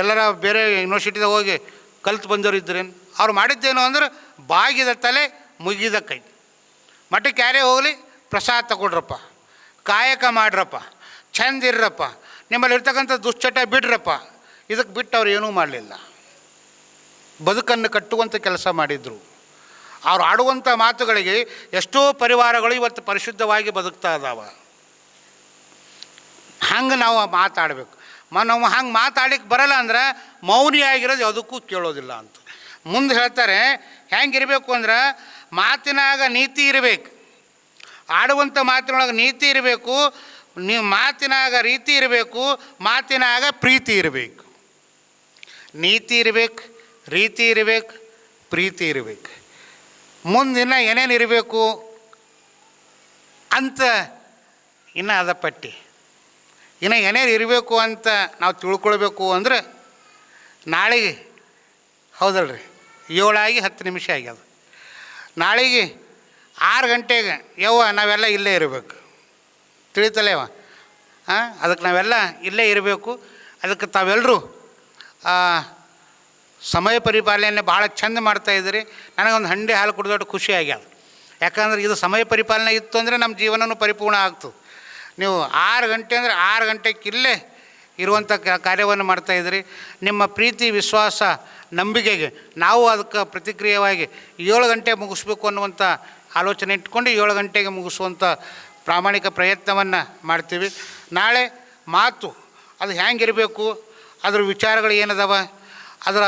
ಎಲ್ಲರ ಬೇರೆ ಯೂನಿವರ್ಸಿಟಿದಾಗ ಹೋಗಿ ಕಲ್ತು ಬಂದವರು ಇದ್ರೇನು? ಅವ್ರು ಮಾಡಿದ್ದೇನು ಅಂದ್ರೆ ಬಾಗಿದ ತಲೆ ಮುಗಿದ ಕೈ. ಮಠಕ್ಕೆ ಯಾರೇ ಹೋಗಲಿ ಪ್ರಸಾದ ತಗೊಳ್ರಪ್ಪ, ಕಾಯಕ ಮಾಡ್ರಪ್ಪ, ಚಂದ ಇರ್ರಪ್ಪ, ನಿಮ್ಮಲ್ಲಿ ಇರ್ತಕ್ಕಂಥ ದುಶ್ಚಟ ಬಿಡ್ರಪ್ಪ. ಇದಕ್ಕೆ ಬಿಟ್ಟು ಅವ್ರು ಏನೂ ಮಾಡಲಿಲ್ಲ. ಬದುಕನ್ನು ಕಟ್ಟುವಂಥ ಕೆಲಸ ಮಾಡಿದರು. ಅವ್ರು ಆಡುವಂಥ ಮಾತುಗಳಿಗೆ ಎಷ್ಟೋ ಪರಿವಾರಗಳು ಇವತ್ತು ಪರಿಶುದ್ಧವಾಗಿ ಬದುಕ್ತಾ ಇದ್ದಾವೆ. ಹಂಗೆ ನಾವು ಮಾತಾಡಬೇಕು. ನಾವು ಹಂಗೆ ಮಾತಾಡಲಿಕ್ಕೆ ಬರಲ್ಲ ಅಂದ್ರೆ ಮೌನಿಯಾಗಿರೋದು ಯಾವುದಕ್ಕೂ ಕೇಳೋದಿಲ್ಲ ಅಂತ ಮುಂದೆ ಹೇಳ್ತಾರೆ. ಹೆಂಗಿರಬೇಕು ಅಂದ್ರೆ ಮಾತಿನಾಗ ನೀತಿ ಇರಬೇಕು, ಆಡುವಂಥ ಮಾತಿನೊಳಗೆ ನೀತಿ ಇರಬೇಕು, ನೀವು ಮಾತಿನಾಗ ರೀತಿ ಇರಬೇಕು, ಮಾತಿನಾಗ ಪ್ರೀತಿ ಇರಬೇಕು. ನೀತಿ ಇರಬೇಕು, ರೀತಿ ಇರಬೇಕು, ಪ್ರೀತಿ ಇರಬೇಕು. ಮುಂದಿನ ಏನೇನು ಇರಬೇಕು ಅಂತ ಇನ್ನು ಅದ ಪಟ್ಟಿ. ಇನ್ನು ಏನೇನು ಇರಬೇಕು ಅಂತ ನಾವು ತಿಳ್ಕೊಳ್ಬೇಕು ಅಂದರೆ ನಾಳೆಗೆ ಹೌದಲ್ರಿ 7:10 ಆಗ್ಯದ. ನಾಳೆಗೆ 6 ಗಂಟೆಗೆ ನಾವೆಲ್ಲ ಇಲ್ಲೇ ಇರಬೇಕು. ತಿಳಿತಲೇವ? ಅದಕ್ಕೆ ನಾವೆಲ್ಲ ಇಲ್ಲೇ ಇರಬೇಕು. ಅದಕ್ಕೆ ತಾವೆಲ್ಲರೂ ಸಮಯ ಪರಿಪಾಲನೆ ಭಾಳ ಚಂದ ಮಾಡ್ತಾಯಿದ್ದೀರಿ. ನನಗೊಂದು ಹಂಡೆ ಹಾಲು ಕುಡಿದೊಟ್ಟು ಖುಷಿ ಆಗ್ಯದ. ಯಾಕಂದ್ರೆ ಇದು ಸಮಯ ಪರಿಪಾಲನೆ ಇತ್ತು ಅಂದರೆ ನಮ್ಮ ಜೀವನವೂ ಪರಿಪೂರ್ಣ ಆಗ್ತದೆ. ನೀವು 6 ಗಂಟೆ ಅಂದರೆ 6 ಗಂಟೆಗೆ ಇಲ್ಲೇ ಇರುವಂಥ ಕಾರ್ಯವನ್ನು ಮಾಡ್ತಾಯಿದ್ದೀರಿ. ನಿಮ್ಮ ಪ್ರೀತಿ, ವಿಶ್ವಾಸ, ನಂಬಿಕೆಗೆ ನಾವು ಅದಕ್ಕೆ ಪ್ರತಿಕ್ರಿಯೆಯಾಗಿ 7 ಗಂಟೆ ಮುಗಿಸ್ಬೇಕು ಅನ್ನುವಂಥ ಆಲೋಚನೆ ಇಟ್ಕೊಂಡು 7 ಗಂಟೆಗೆ ಮುಗಿಸುವಂಥ ಪ್ರಾಮಾಣಿಕ ಪ್ರಯತ್ನವನ್ನು ಮಾಡ್ತೀವಿ. ನಾಳೆ ಮಾತು ಅದು ಹೆಂಗಿರಬೇಕು, ಅದರ ವಿಚಾರಗಳು ಏನದವ, ಅದರ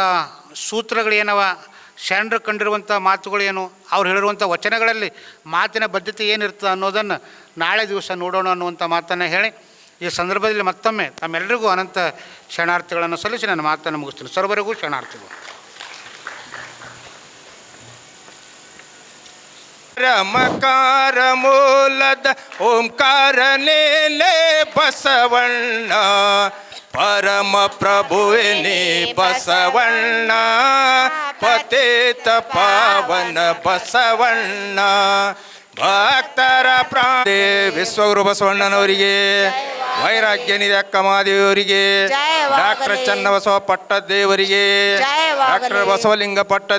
ಸೂತ್ರಗಳು ಏನವ, ಶರಣರು ಕಂಡಿರುವಂಥ ಮಾತುಗಳೇನು, ಅವ್ರು ಹೇಳಿರುವಂಥ ವಚನಗಳಲ್ಲಿ ಮಾತಿನ ಬದ್ಧತೆ ಏನಿರ್ತದೆ ಅನ್ನೋದನ್ನು ನಾಳೆ ದಿವಸ ನೋಡೋಣ ಅನ್ನುವಂಥ ಮಾತನ್ನು ಹೇಳಿ ಈ ಸಂದರ್ಭದಲ್ಲಿ ಮತ್ತೊಮ್ಮೆ ತಮ್ಮೆಲ್ಲರಿಗೂ ಅನಂತ ಶರಣಾರ್ಥಿಗಳನ್ನು ಸಲ್ಲಿಸಿ ನನ್ನ ಮಾತನ್ನು ಮುಗಿಸ್ತೀನಿ. ಸರ್ವರಿಗೂ ಶರಣಾರ್ಥಿಗಳು. ರಮಕಾರ ಮೂಲದ ಓಂಕಾರನೇ ಬಸವಣ್ಣ, ಪರಮ ಪ್ರಭುವಿನೇ ಬಸವಣ್ಣ, ಪತಿತ ಪಾವನ ಬಸವಣ್ಣ, ಭಕ್ತರ ವಿಶ್ವಗುರು ಬಸವಣ್ಣನವರಿಗೆ, ವೈರಾಗ್ಯ ನಿಧಿ ಅಕ್ಕಮಾದೇವಿಯವರಿಗೆ, ಡಾಕ್ಟರ್ ಚನ್ನಬಸವ ಪಟ್ಟದೇವರಿಗೆ, ಡಾಕ್ಟರ್ ಬಸವಲಿಂಗ ಪಟ್ಟ